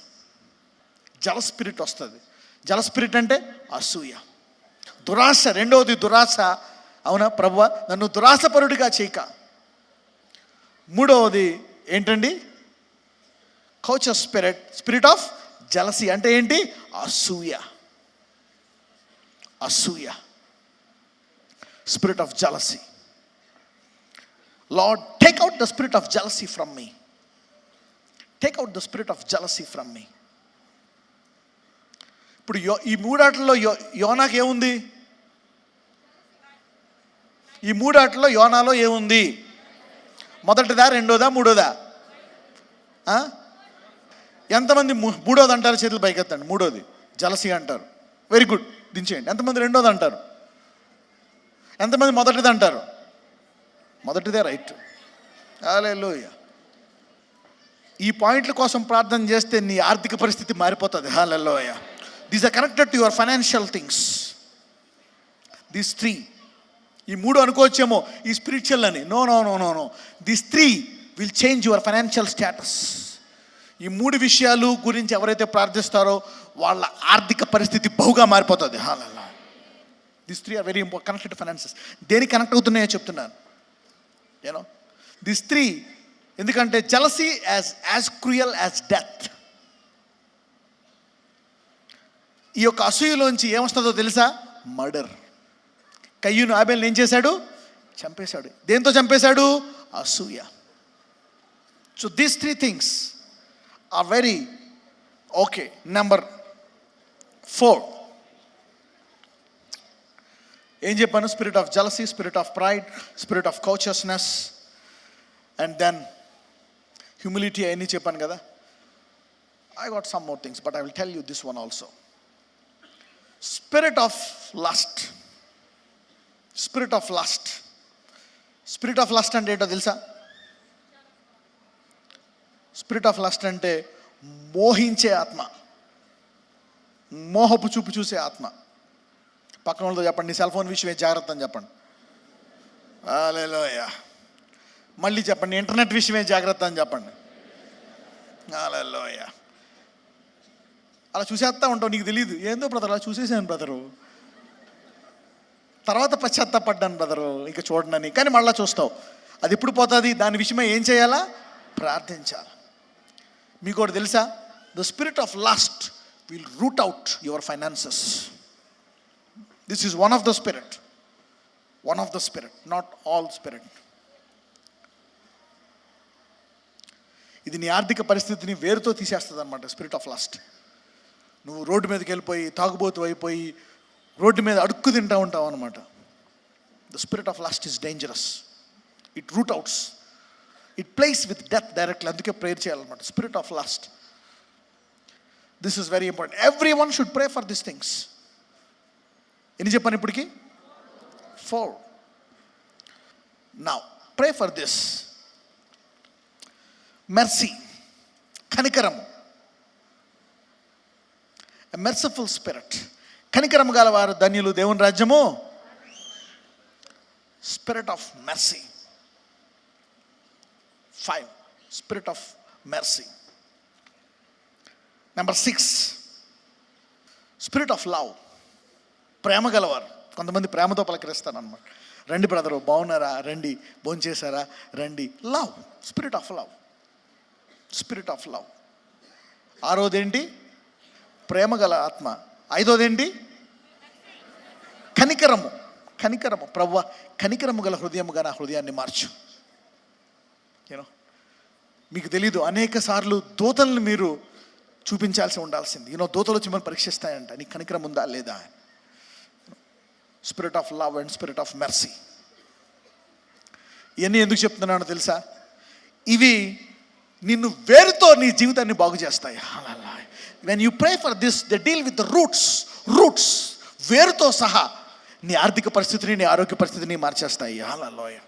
జల స్పిరిట్ వస్తుంది. జల స్పిరిట్ అంటే అసూయ, దురాశ. రెండవది దురాశ. అవునా ప్రభువా నన్ను దురాశపరుడిగా చేయక. మూడవది ఏంటండి? కౌచస్ స్పిరిట్, స్పిరిట్ ఆఫ్ జలసీ అంటే ఏంటి? అసూయ. Spirit of jealousy. Lord take out the spirit of jealousy from me. Take out the spirit of jealousy from మీ. ఇప్పుడు ఈ మూడాటల్లో యోనాకి ఏముంది? ఈ మూడాటల్లో యోనాలో ఏముంది? మొదటిదా, రెండోదా, మూడోదా? ఎంతమంది మూడోది అంటారు? చేతులు పైకెత్తండి. మూడోది జలసీ అంటారు. వెరీ గుడ్, దించేయండి. ఎంతమంది రెండోది అంటారు? ఎంతమంది మొదటిది అంటారు? మొదటిదే రైట్. హల్లెలూయా. ఈ పాయింట్ల కోసం ప్రార్థన చేస్తే నీ ఆర్థిక పరిస్థితి మారిపోతుంది. హల్లెలూయా. These are connected to your financial things. These 3. ఈ 3 అనుకోవచ్చేమో ఈ స్పిరిచువల్ అని. No. These 3 will change your financial status. ఈ 3 విషయాలు గురించి ఎవరైతే ప్రార్థిస్తారో వాళ్ళ ఆర్థిక పరిస్థితి బహుగా మారిపోతుంది. హల్లెలూయా. These 3 are very important. Connected finances. దేనికి కనెక్ట్ అవుతున్నాయో చెప్తున్నాను. You know these 3. ఎందుకంటే jealousy as cruel as death. ఈ యొక్క అసూయలోంచి ఏమొస్తుందో తెలుసా? మర్డర్. కయ్యూను ఆబేల్ని ఏం చేశాడు? చంపేశాడు. దేంతో చంపేశాడు? అసూయ. So these 3 things are very okay. Number 4 ఏం చెప్పాను? Spirit of jealousy, spirit of pride, spirit of cautiousness, and then humility, అవన్నీ చెప్పాను కదా. I got some more things, but I will tell you this one also. Spirit of lust. Spirit of lust. Spirit of lust అంటే ఏంటో తెలుసా? Spirit of lust అంటే మోహించే ఆత్మ, మోహపు చూపు చూసే ఆత్మ. పక్కన వాళ్ళతో చెప్పండి, నీ సెల్ ఫోన్ విషయమే జాగ్రత్త అని చెప్పండి. హల్లెలూయా. మళ్ళీ చెప్పండి, ఇంటర్నెట్ విషయమే జాగ్రత్త అని చెప్పండి. హల్లెలూయా. అలా చూసేస్తా ఉంటావు, నీకు తెలియదు. ఏందో బ్రదర్ అలా చూసేసాను బ్రదరు, తర్వాత పశ్చాత్తాపడ్డాను బ్రదరు, ఇంకా చూడనని. కానీ మళ్ళీ చూస్తావు. అది ఎప్పుడు పోతుంది? దాని విషయమై ఏం చేయాలా? ప్రార్థించాలి. మీకు ఒకటి తెలుసా? The spirit of last will route out your finances. This is one of the spirit, not all spirit. ఇది నీ ఆర్థిక పరిస్థితిని వేరుతో తీసేస్తుంది అనమాట. Spirit of last. నువ్వు రోడ్డు మీదకి వెళ్ళిపోయి తాగుబోతు అయిపోయి రోడ్డు మీద అడుక్కు తింటూ ఉంటావు అనమాట. The spirit of lust is dangerous. It root outs, it plays with death directly. అందుకే ప్రేయర్ చేయాలన్నమాట. Spirit of lust, this is very important. Every one should pray for this things. ఎన్ని చెప్పాను ఇప్పటికి? 4. Now pray for this. Mercy, కనికరము. A merciful spirit. కనికరము గల వారు ధన్యులు, దేవుని రాజ్యము. Spirit of mercy. 5. Spirit of mercy. Number 6, spirit of love. ప్రేమ గలవారు. కొంతమంది ప్రేమతో పలకరిస్తారు అనమాట. రండి బ్రదరు, బాగున్నారా, రండి, భోంచేశారా, రండి. Love, spirit of love, spirit of love. 6వదేంటి? ప్రేమ గల ఆత్మ. 5వదేంటి? కనికరము. కనికరము. ప్రభువా, కనికరము గల హృదయముగా నా హృదయాన్ని మార్చు. యూనో, మీకు తెలీదు, అనేక సార్లు దూతలను మీరు చూపించాల్సి ఉండాల్సింది. దూతలు వచ్చి మనం పరీక్షిస్తాయంట, నీకు కనికరం ఉందా లేదా. Spirit of love and spirit of mercy. ఇవన్నీ ఎందుకు చెప్తున్నానో తెలుసా? ఇవి నిన్ను వేరుతో నీ జీవితాన్ని బాగు చేస్తాయి. When you pray for this, they deal with the roots. వేరుతో సహా నీ ఆర్థిక పరిస్థితిని, నీ ఆరోగ్య పరిస్థితిని మార్చేస్తాయి. హల్లెలూయా.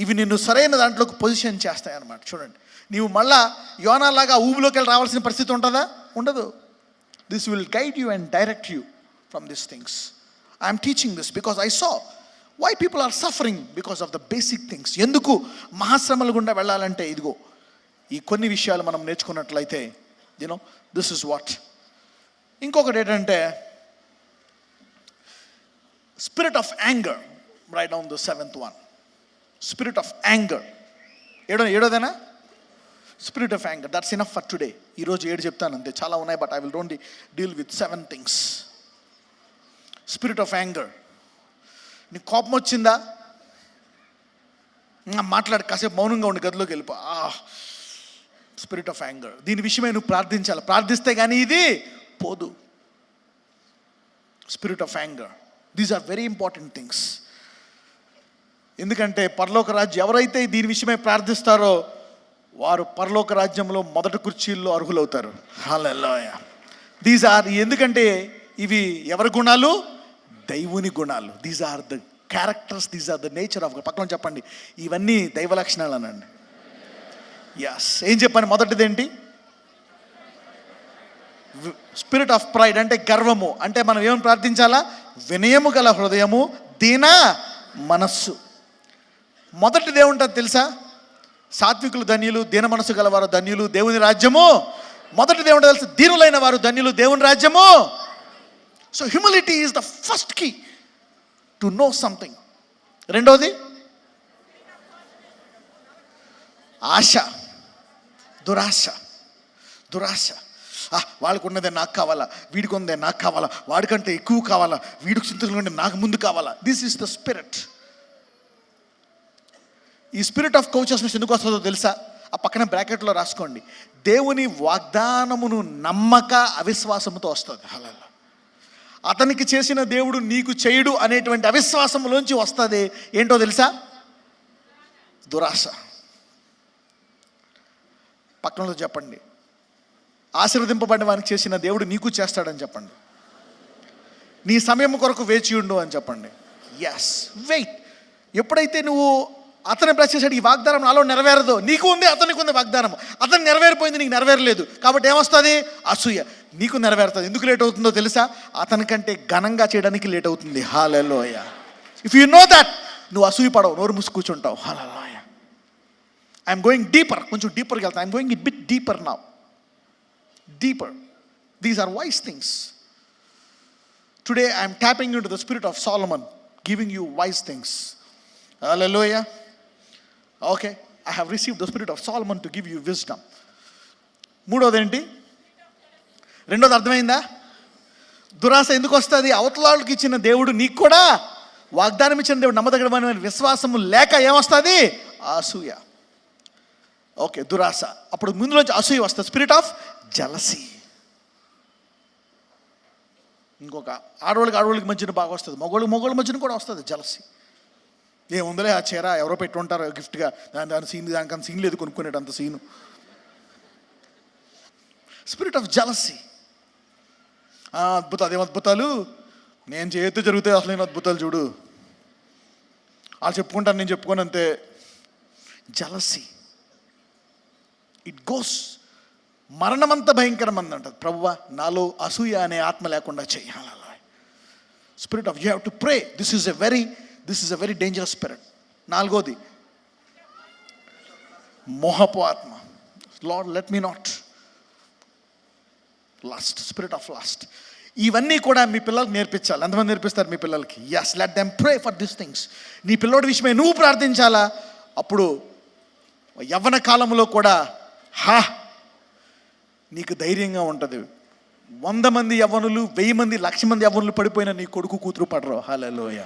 ఇవి నిన్ను సరైన దాంట్లోకి పొజిషన్ చేస్తాయి అన్నమాట. చూడండి, నీవు మళ్ళా యోనాలాగా ఊబిలోకి వెళ్ళి రావాల్సిన పరిస్థితి ఉంటుందా? ఉండదు. This will guide you and direct you from this things. I'm teaching this because I saw why people are suffering because of the basic things. ఎందుకు మహాశ్రమల గుండా వెళ్ళాలంటే ఇదిగో ఈ కొన్ని విషయాలు మనం నేర్చుకున్నట్లయితే దిస్ ఇస్ వాట్. ఇంకొకటి ఏంటంటే spirit of anger. Write down the 7th one. Spirit of anger. ఏడోదేనా? Spirit of anger. That's enough for today. ఈరోజు 7 చెప్తాను అంతే, చాలా ఉన్నాయి, but I will only deal with 7 things. Spirit of anger. నీకు కోపం వచ్చిందా? మాట్లాడి కాసేపు మౌనంగా ఉండి గదిలోకి వెళ్ళిపో. Spirit of anger. దీని విషయమై నువ్వు ప్రార్థించాలి. ప్రార్థిస్తే కానీ ఇది పోదు. Spirit of anger. These are very important things. ఎందుకంటే పరలోక రాజ్యం, ఎవరైతే దీని విషయమై ప్రార్థిస్తారో వారు పరలోక రాజ్యంలో మొదటి కుర్చీల్లో అర్హులవుతారు. హల్లెలూయా. దీస్ ఆర్, ఎందుకంటే ఇవి ఎవరి గుణాలు? దైవుని గుణాలు. These are the characters, these are the nature of. పక్కన చెప్పండి, ఇవన్నీ దైవ లక్షణాలు అనండి. ఎస్. ఏం చెప్పాను? మొదటిది ఏంటి? స్పిరిట్ ఆఫ్ ప్రైడ్ అంటే గర్వము. అంటే మనం ఏమని ప్రార్థించాలా? వినయము గల హృదయము, దీన మనస్సు. మొదటిది ఏముంటుంది తెలుసా? సాత్వికులు ధన్యులు, దీన మనస్సు గలవారు ధన్యులు, దేవుని రాజ్యము. మొదటిది ఏముంటుంది తెలుసా? దీనులైన వారు ధన్యులు, దేవుని రాజ్యము. So humility is the first key to know something. రెండోది ఆశ, దురాశ. వాళ్ళకు ఉన్నదే నాకు కావాలా, వీడికి ఉన్నదే నాకు కావాలా, వాడికంటే ఎక్కువ కావాలా, వీడికి చింతలు కంటే నాకు ముందు కావాలా. This is the spirit. ఈ స్పిరిట్ ఆఫ్ కౌచియస్నెస్ ఎందుకు వస్తుందో తెలుసా? ఆ పక్కన బ్రాకెట్లో రాసుకోండి. దేవుని వాగ్దానమును నమ్మక అవిశ్వాసముతో వస్తుంది. హల్లెలూయా. అతనికి చేసిన దేవుడు నీకు చేయడు అనేటువంటి అవిశ్వాసంలోంచి వస్తుంది ఏంటో తెలుసా? దురాశ. పక్కనలో చెప్పండి, ఆశీర్వదింపబడిన వానికి చేసిన దేవుడు నీకు చేస్తాడని చెప్పండి. నీ సమయం కొరకు వేచి ఉండు అని చెప్పండి. Yes, wait. ఎప్పుడైతే నువ్వు అతను బ్లెస్ చేశాడు, ఈ వాగ్దానం నాలో నెరవేరదు, నీకు ఉంది అతనికి ఉంది వాగ్దానం, అతను నెరవేరిపోయింది, నీకు నెరవేరలేదు, కాబట్టి ఏమొస్తుంది? అసూయ. నీకు నెరవేరుతుంది. ఎందుకు లేట్ అవుతుందో తెలుసా? అతనికంటే ఘనంగా చేయడానికి లేట్ అవుతుంది. హల్లెలూయా. ఇఫ్ యు నో దట్, నువ్వు అసూయ పడవు, నోరు మూసి కూర్చుంటావు. హల్లెలూయా. ఐఎమ్ గోయింగ్ డీపర్, కొంచెం డీపర్కి వెళ్తాను. I'm going it bit deeper now. Deeper. These are wise things. Today I'm tapping in to the spirit of Solomon, giving you wise things. Hallelujah. Okay, I have received the spirit of Solomon to give you wisdom. మూడోది ఏంటి? రెండోది అర్థమైందా? దురాశ ఎందుకు వస్తుంది? అవతలాళ్ళకి ఇచ్చిన దేవుడు నీకు కూడా వాగ్దానం ఇచ్చిన దేవుడు నమ్మదగిన విశ్వాసము లేక ఏమొస్తుంది? అసూయ. ఓకే, దురాశ. అప్పుడు ముందులోంచి అసూయ వస్తుంది. Spirit of jealousy. ఇంకొక ఆడవాళ్ళకి మధ్యన బాగా వస్తుంది, మగవాళ్ళ మధ్యన కూడా వస్తుంది జలసీ. ఏముందలే ఆ చీర ఎవరో పెట్టుంటారు గిఫ్ట్గా, దానికన్నా సీన్ లేదు, కొనుక్కునేటంత సీను. Spirit of jealousy. అద్భుతాలు, అదేం అద్భుతాలు, నేను చేస్తే జరుగుతాయి, అసలు నేను అద్భుతాలు చూడు, వాళ్ళు చెప్పుకుంటాను, నేను చెప్పుకోను అంతే. జలసీ. It goes. మరణమంత భయంకరం అందంట. ప్రభువా, నాలో అసూయ అనే ఆత్మ లేకుండా చెయ్యాలి. Spirit of you have to pray. This is a very dangerous spirit. నాలుగోది మోహపు ఆత్మ. Lord, let me not lust. Spirit of lust. ఇవన్నీ కూడా మీ పిల్లలకి నేర్పించాలి. ఎంతమంది నేర్పిస్తారు మీ పిల్లలకి? Yes, let them pray for this things. నీ పిల్లోడి విషయమే నువ్వు ప్రార్థించాలా. అప్పుడు యవ్వన కాలంలో కూడా నీకు ధైర్యంగా ఉంటుంది. 100 మంది యవ్వనులు, 1000 మంది, 1,00,000 మంది యవ్వనులు పడిపోయినా నీ కొడుకు కూతురు పడరు. హల్లెలూయా.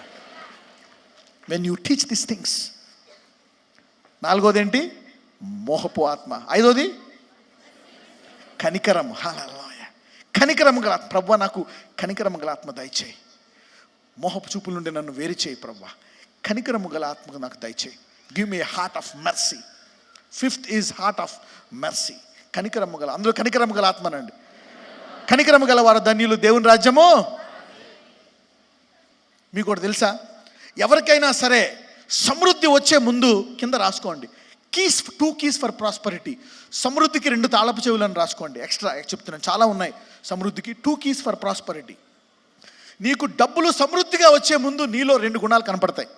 When you teach this things. నాలుగోది ఏంటి? మోహపు ఆత్మ. ఐదోది కనికరం. హల్లెలూయా. కనికరం గల ఆత్మ. ప్రభువా, నాకు కనికరం గల ఆత్మ దయచేయి. మోహపు చూపుల నుండి నన్ను వేరు చేయి ప్రభువా. కనికరము గల ఆత్మకు నాకు దయచేయి. Give me heart of mercy. 5th is heart of mercy. కనికరము గల, అందులో కనికరము గల ఆత్మనండి. కనికరము గల వారు ధన్యులు, దేవుని రాజ్యము. మీకు కూడా తెలుసా, ఎవరికైనా సరే సమృద్ధి వచ్చే ముందు కింద రాసుకోండి, 2 keys ఫర్ ప్రాస్పరిటీ. సమృద్ధికి 2 తాళపు చెవులను రాసుకోండి. ఎక్స్ట్రా చెప్తున్నాను, చాలా ఉన్నాయి సమృద్ధికి. 2 keys ఫర్ ప్రాస్పరిటీ. నీకు డబ్బులు సమృద్ధిగా వచ్చే ముందు నీలో 2 గుణాలు కనపడతాయి.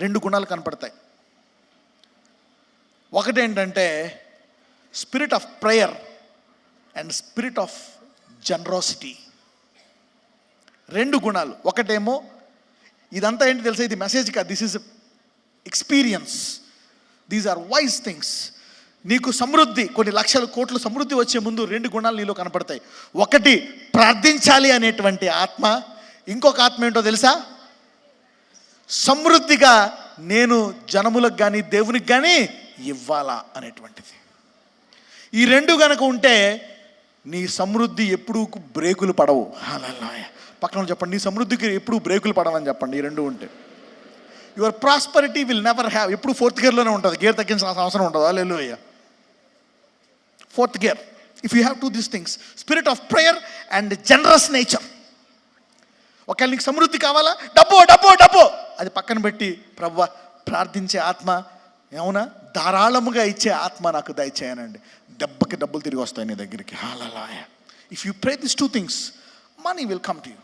2 గుణాలు కనపడతాయి. ఒకటేంటంటే spirit of prayer and spirit of generosity. 2 గుణాలు. ఒకటేమో ఇదంతా ఏంటి తెలుసా, ఇది మెసేజ్ కాదు, this is experience. These are wise things. నీకు సమృద్ధి, కొన్ని లక్షల కోట్లు సమృద్ధి వచ్చే ముందు 2 గుణాలు నీలో కనపడతాయి. ఒకటి ప్రార్థించాలి అనేటువంటి ఆత్మ. ఇంకొక ఆత్మ ఏంటో తెలుసా, సమృద్ధిగా నేను జనములకు కానీ దేవునికి కానీ ఇవ్వాలా అనేటువంటిది. ఈ 2 గనక ఉంటే నీ సమృద్ధి ఎప్పుడూ బ్రేకులు పడవు. హల్లెలూయా. పక్కన చెప్పండి, నీ సమృద్ధికి ఎప్పుడు బ్రేకులు పడవని చెప్పండి. ఈ 2 ఉంటే your prosperity will never have, ఎప్పుడు 4th gearలోనే ఉంటుంది, గేర్ తగ్గించాల్సిన అవసరం ఉండదు. హల్లెలూయా. 4th gear. If you have 2 these things, spirit of prayer and generous nature. ఒకవేళ నీకు సమృద్ధి కావాలా, డబ్బు డబ్బు డబ్బు అది పక్కన పెట్టి, ప్రభువా ప్రార్థించే ఆత్మ, అవునా, ధారాళముగా ఇచ్చే ఆత్మ నాకు దయచేయనండి. దెబ్బకి డబ్బులు తిరిగి వస్తాయి నీ దగ్గరికి. హల్లెలూయా. If you pray this 2 things, money will come to you.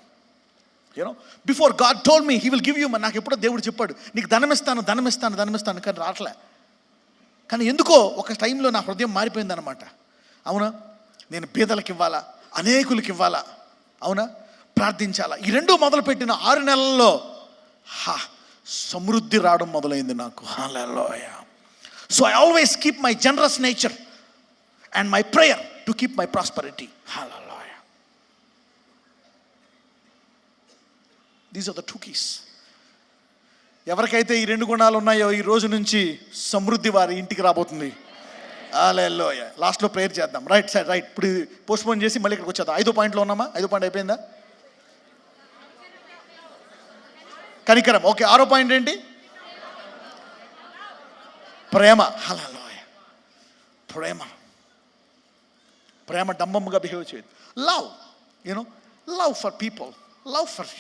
You know, before God told me he will give you, నాకు ఎప్పుడో దేవుడు చెప్పాడు, నీకు ధనం ఇస్తాను కానీ రావట్లే. కానీ ఎందుకో ఒక టైంలో నా హృదయం మారిపోయింది అనమాట. అవునా, నేను పేదలకు ఇవ్వాలా, అనేకులకు ఇవ్వాలా, అవునా, ప్రార్థించాలా. ఈ 2 మొదలుపెట్టిన 6 నెలల్లో సమృద్ధి రావడం మొదలైంది నాకు. హల్లెలూయా. So I always keep my generous nature and my prayer to keep my prosperity. హల్లెలూయా. These are the 2 keys. ఎవరికైతే ఈ 2 గుణాలు ఉన్నాయో ఈ రోజు నుంచి సమృద్ధి వారి ఇంటికి రాబోతుంది. హల్లెలూయా. లాస్ట్లో ప్రేయర్ చేద్దాం. Right side, right. ఇప్పుడు పోస్ట్పోన్ చేసి మళ్ళీ ఇక్కడికి వచ్చేద్దాం. 5వ పాయింట్లో ఉన్నామా? 5వ పాయింట్ అయిపోయిందా? కనికరం. ఓకే, 6వ పాయింట్ ఏంటి? ప్రేమ. హల్లెలూయా. ప్రేమ. ప్రేమ డంబముగా బిహేవ్ చేయదు. Love, love for people, love for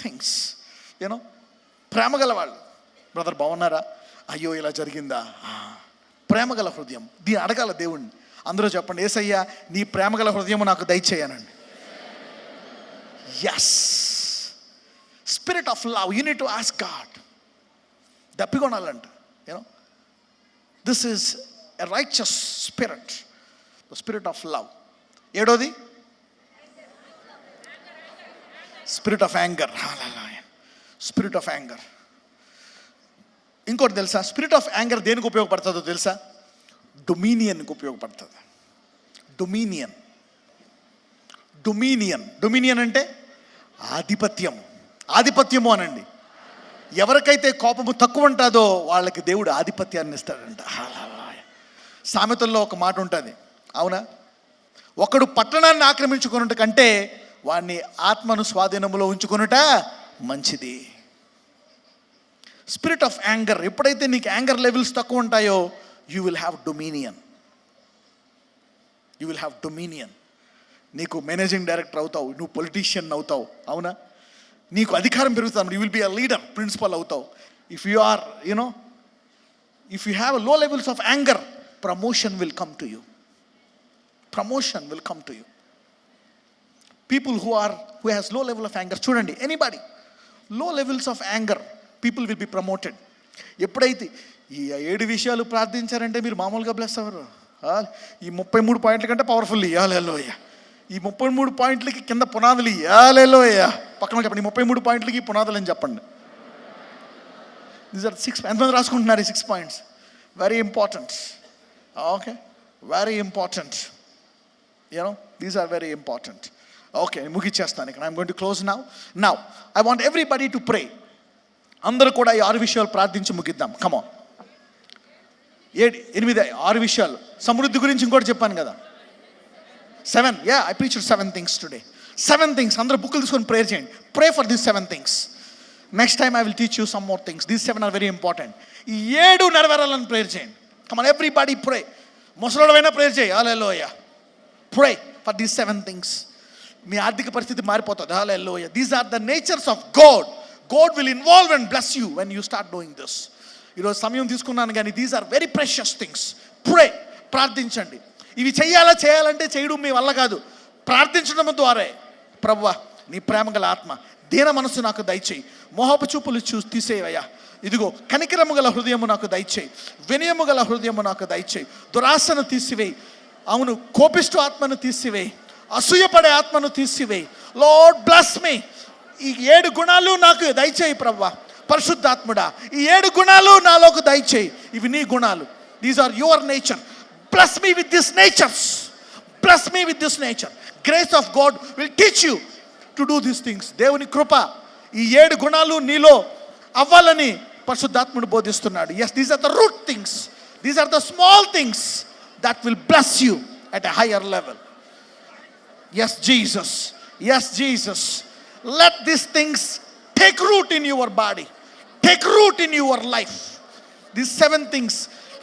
things, ప్రేమ గల వాళ్ళు. బ్రదర్ బాగున్నారా? అయ్యో ఇలా జరిగిందా? ప్రేమ గల హృదయం. దీన్ని అడగాల దేవుణ్ణి. అందరూ చెప్పండి, యేసయ్యా నీ ప్రేమ గల హృదయం నాకు దయచేయనండి. Yes, spirit of love. You need to ask God. దప్పికొనాలంట. This is a righteous spirit, the spirit of love. 7వది spirit of anger. Spirit of anger. ఇంకోటి తెలుసా? స్పిరిట్ ఆఫ్ యాంగర్ దేనికి ఉపయోగపడుతుందో తెలుసా? డొమినియన్కి ఉపయోగపడుతుంది. డొమినియన్. డొమినియన్. డొమినియన్ అంటే ఆధిపత్యం. ఆధిపత్యము అనండి. ఎవరికైతే కోపము తక్కువ ఉంటుందో వాళ్ళకి దేవుడు ఆధిపత్యాన్ని ఇస్తాడంట. సామెతల్లో ఒక మాట ఉంటుంది, అవునా? ఒకడు పట్టణాన్ని ఆక్రమించుకున్నట్టు కంటే వాడిని ఆత్మను స్వాధీనంలో ఉంచుకునుట మంచిది. Spirit of anger. ఎప్పుడైతే నీకు యాంగర్ లెవెల్స్ తక్కువ ఉంటాయో you will have dominion. You will have dominion. నీకు మేనేజింగ్ డైరెక్టర్ అవుతావు, నువ్వు పొలిటీషియన్ అవుతావు, అవునా? నీకు అధికారం పెరుగుతావు, you will be a leader, principal అవుతావు. If you are if you have low levels of anger, promotion will come to you. Promotion will come to you. People who has low level of anger, చూడండి, anybody low levels of anger, people will be promoted. ఎప్పుడైతే ఈ 7 విషయాలు ప్రార్థించారంటే మీరు మామూలుగా bless అవ్వరు. ఈ 33 పాయింట్ల కంటే పవర్ఫుల్. హల్లెలూయా. ఈ 33 పాయింట్లకి కింద పునాదులు. హల్లెలూయా. పక్కన చెప్పండి, 33 పాయింట్లకి పునాదులు అని చెప్పండి. These are 6. ఎంతమంది రాసుకుంటున్నారు ఈ 6 points? Very important. Okay, very important. These are very important. Okay, ముగిచ్చేస్తాను ఇక్కడ. I'm going to close now. I want everybody to pray. అందరూ కూడా ఈ 6 విషయాలు ప్రార్థించి ముగిద్దాం. కమాన్. 6 విషయాలు. సమృద్ధి గురించి ఇంకోటి చెప్పాను కదా, 7. I preached 7 things today. 7 things. అందరూ బుక్లు తీసుకొని ప్రేయర్ చేయండి. Pray for these 7 things. Next time I will teach you some more things. These 7 are very important. ఈ 7 నెరవేరాలని ప్రేయర్ చేయండి. కమాన్, ఎవ్రీబడి ప్రే. ముసలోడైనా ప్రేయర్ చేయి. హల్లెలూయా. Pray for these 7 things. మీ ఆర్థిక పరిస్థితి మారిపోతుంది. హల్లెలూయా. These are the natures of God. God will involve and bless you when you start doing this. ఈరోజు సమయం తీసుకున్నాను కానీ these are very precious things. Pray, ప్రార్థించండి. ఇవి చేయాలంటే చేయడం మీ వల్ల కాదు, ప్రార్థించడం ద్వారా. ప్రభువా నీ ప్రేమ గల ఆత్మ, దీన మనసు నాకు దయచేయి. మోహపు చూపులు తీసేవయ్యా. ఇదిగో కనికరము గల హృదయము నాకు దయచేయి. వినయము గల హృదయము నాకు దయచేయి. దురాశను తీసివేయి. అవును, కోపిష్టు ఆత్మను తీసివేయి. అసూయపడే ఆత్మను తీసివేయి. Lord bless me. ఈ 7 గుణాలు నాకు దయచేయి ప్రభువా. పరిశుద్ధాత్ముడా, ఈ 7 గుణాలు నాలోకి దయచేయి. ఇవి నీ గుణాలు. These are your nature. Bless me with this natures. Bless me with this nature. Grace of God will teach you to do these things. దేవుని కృప ఈ 7 గుణాలు నీలో అవ్వాలని పరిశుద్ధాత్ముడు బోధిస్తున్నాడు. Yes, these are the root things. These are the small things that will bless you at a higher level. Yes, Jesus. Yes, Jesus. Let these things take root in your body. Take root in your life. These 7 things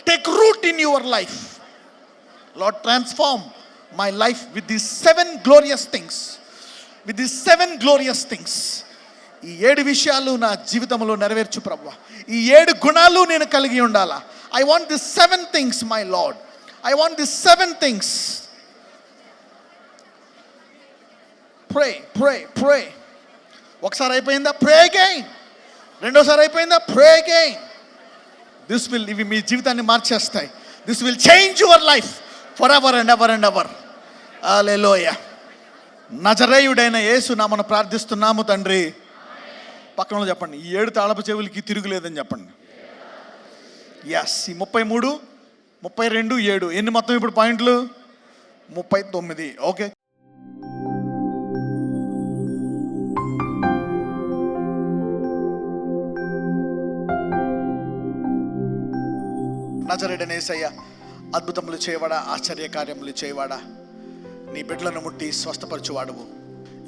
take root in your life. Lord, transform my life with these 7 glorious things. With these 7 glorious things. ఈ 7 విషయాలు నా జీవితంలో నెరవేర్చు ప్రభువా. ఈ 7 గుణాలు నేను కలిగి ఉండాలా. I want these 7 things, my Lord. I want these 7 things. Pray. ఒకసారి అయిపోయిందా? Pray again. రెండోసారి అయిపోయిందా? Pray again. ఇవి మీ జీవితాన్ని మార్చేస్తాయి. This will change your life forever and ever and ever. హల్లెలూయా. నజరేయుడైన యేసు నామమున ప్రార్థిస్తున్నాము తండ్రి. పక్కన చెప్పండి, ఈ 7 తాళపు చెవులకి తిరుగులేదని చెప్పండి. ఎస్, ఈ 33, 32, 7 ఎన్ని మొత్తం ఇప్పుడు పాయింట్లు? 39. ఓకే, నజరేయుడైన యేసయ్య, అద్భుతములు చేయవాడా, ఆశ్చర్య కార్యములు చేయవాడా, నీ బిడ్డలను ముట్టి స్వస్థపరచువాడువు.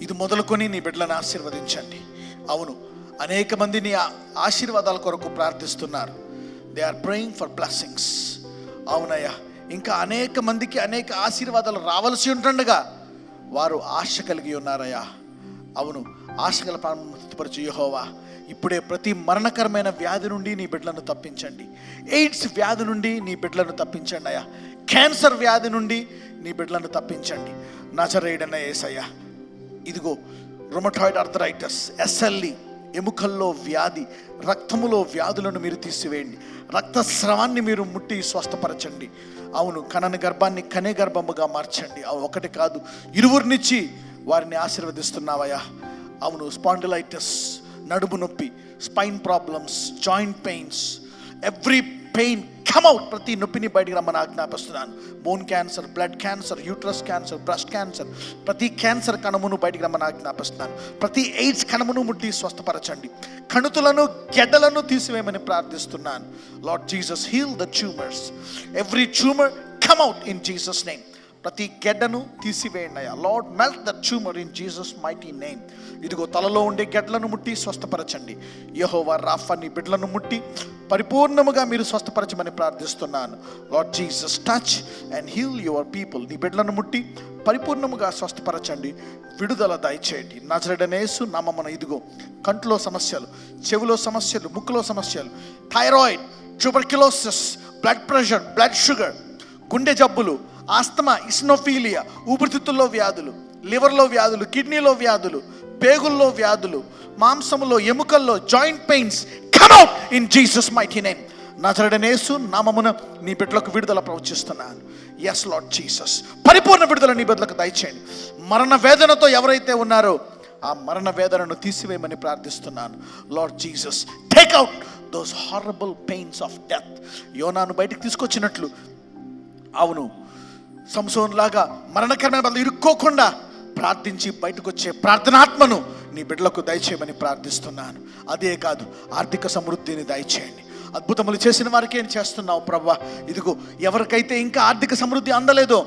ఇది మొదలుకొని నీ బిడ్డలను ఆశీర్వదించండి. అవును, అనేక మందిని ఆశీర్వాదాల కొరకు ప్రార్థిస్తున్నారు. They are praying for blessings. అవునయ్యా, ఇంకా అనేక మందికి అనేక ఆశీర్వాదాలు రావాల్సి ఉంటుండగా వారు ఆశ కలిగి ఉన్నారయ్యా. అవును, ఆశ గల ప్రాణమును తృప్తిపరచు యెహోవా. ఇప్పుడే ప్రతి మరణకరమైన వ్యాధి నుండి నీ బిడ్డలను తప్పించండి. ఎయిడ్స్ వ్యాధి నుండి నీ బిడ్డలను తప్పించండి అయ్యా. క్యాన్సర్ వ్యాధి నుండి నీ బిడ్డలను తప్పించండి. నజరేయుడైన యేసయ్యా, ఇదిగో రుమటాయిడ్ ఆర్థరైటిస్, SLE, ఎముకల్లో వ్యాధి, రక్తములో వ్యాధులను మీరు తీసివేయండి. రక్తస్రావాన్ని మీరు ముట్టి స్వస్థపరచండి. అవును, కనని గర్భాన్ని కనే గర్భముగా మార్చండి. ఒకటి కాదు, ఇరువురినిచ్చి వారిని ఆశీర్వదిస్తున్నావయ్యా. అవును, స్పాండిలైటిస్, నడుము నొప్పి, spine problems, joint pains, every pain come out. ప్రతి నొప్పిని బయటికి రమ్మని ఆజ్ఞాపిస్తున్నాను. Bone cancer, blood cancer, uterus cancer, breast cancer, ప్రతి క్యాన్సర్ కణమును బయటికి రమ్మని ఆజ్ఞాపిస్తున్నాను. ప్రతి ఎయిడ్స్ కణమును ముట్టి స్వస్థపరచండి. కణుతులను, గెడ్డలను తీసివేయమని ప్రార్థిస్తున్నాను. Lord Jesus, heal the tumours. Every tumour come out in Jesus name. ప్రతి గెడ్డను తీసివేయండి అయ్యా. Lord, melt the tumour in Jesus mighty name. ఇదిగో తలలో ఉండే గెడ్డలను ముట్టి స్వస్థపరచండి. యెహోవా రాఫా, నీ బిడ్డలను ముట్టి పరిపూర్ణముగా మీరు స్వస్థపరచమని ప్రార్థిస్తున్నాను. Lord Jesus, touch and heal your people. నీ బిడ్డలను ముట్టి పరిపూర్ణముగా స్వస్థపరచండి, విడుదల దయచేయండి. నజరేయుడైన యేసు నామమున ఇదిగో కంట్లో సమస్యలు, చెవిలో సమస్యలు, ముక్కులో సమస్యలు, thyroid, tuberculosis, blood pressure, blood sugar, గుండె జబ్బులు, ఆస్తమా, ఇస్నోఫీలియా, ఊపిరితిత్తుల్లో వ్యాధులు, లివర్లో వ్యాధులు, కిడ్నీలో వ్యాధులు, పేగుల్లో వ్యాధులు, మాంసములో, ఎముకల్లో, joint pains come out in Jesus mighty name. నజరేయుడైన యేసు నామమున నీ బిడ్డలకు విడుదల ప్రవచిస్తున్నాను. ఎస్ లార్డ్ జీసస్, పరిపూర్ణ విడుదల నీ బిడ్డలకు దయచేయండి. మరణ వేదనతో ఎవరైతే ఉన్నారో ఆ మరణ వేదనను తీసివేయమని ప్రార్థిస్తున్నాను. Lord Jesus, take out those horrible pains of death. యోనాను బయటికి తీసుకొచ్చినట్లు, అవును, సంసోన్ లాగా మరణకరమైన బాధలు ఇరుక్కోకుండా ప్రార్థించి బయటకు వచ్చే ప్రార్థనాత్మను నీ బిడ్డలకు దయచేయమని ప్రార్థిస్తున్నాను. అదే కాదు, ఆర్థిక సమృద్ధిని దయచేయండి. అద్భుతములు చేసిన వారికి ఏం చేస్తున్నావు ప్రభువా? ఇదిగో ఎవరికైతే ఇంకా ఆర్థిక సమృద్ధి అందలేదో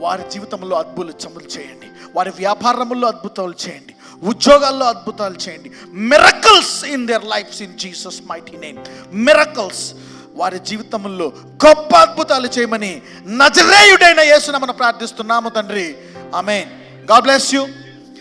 వారి జీవితంలో అద్భుతాలు చేయండి. వారి వ్యాపారముల్లో అద్భుతాలు చేయండి. ఉద్యోగాల్లో అద్భుతాలు చేయండి. Miracles in there lifes in Jesus mighty name. Miracles వారి జీవితంలో గొప్ప అద్భుతాలు చేయమని నజరేయుడైన యేసు నామమున ప్రార్థిస్తున్నాము తండ్రి. ఆమేన్. God bless you.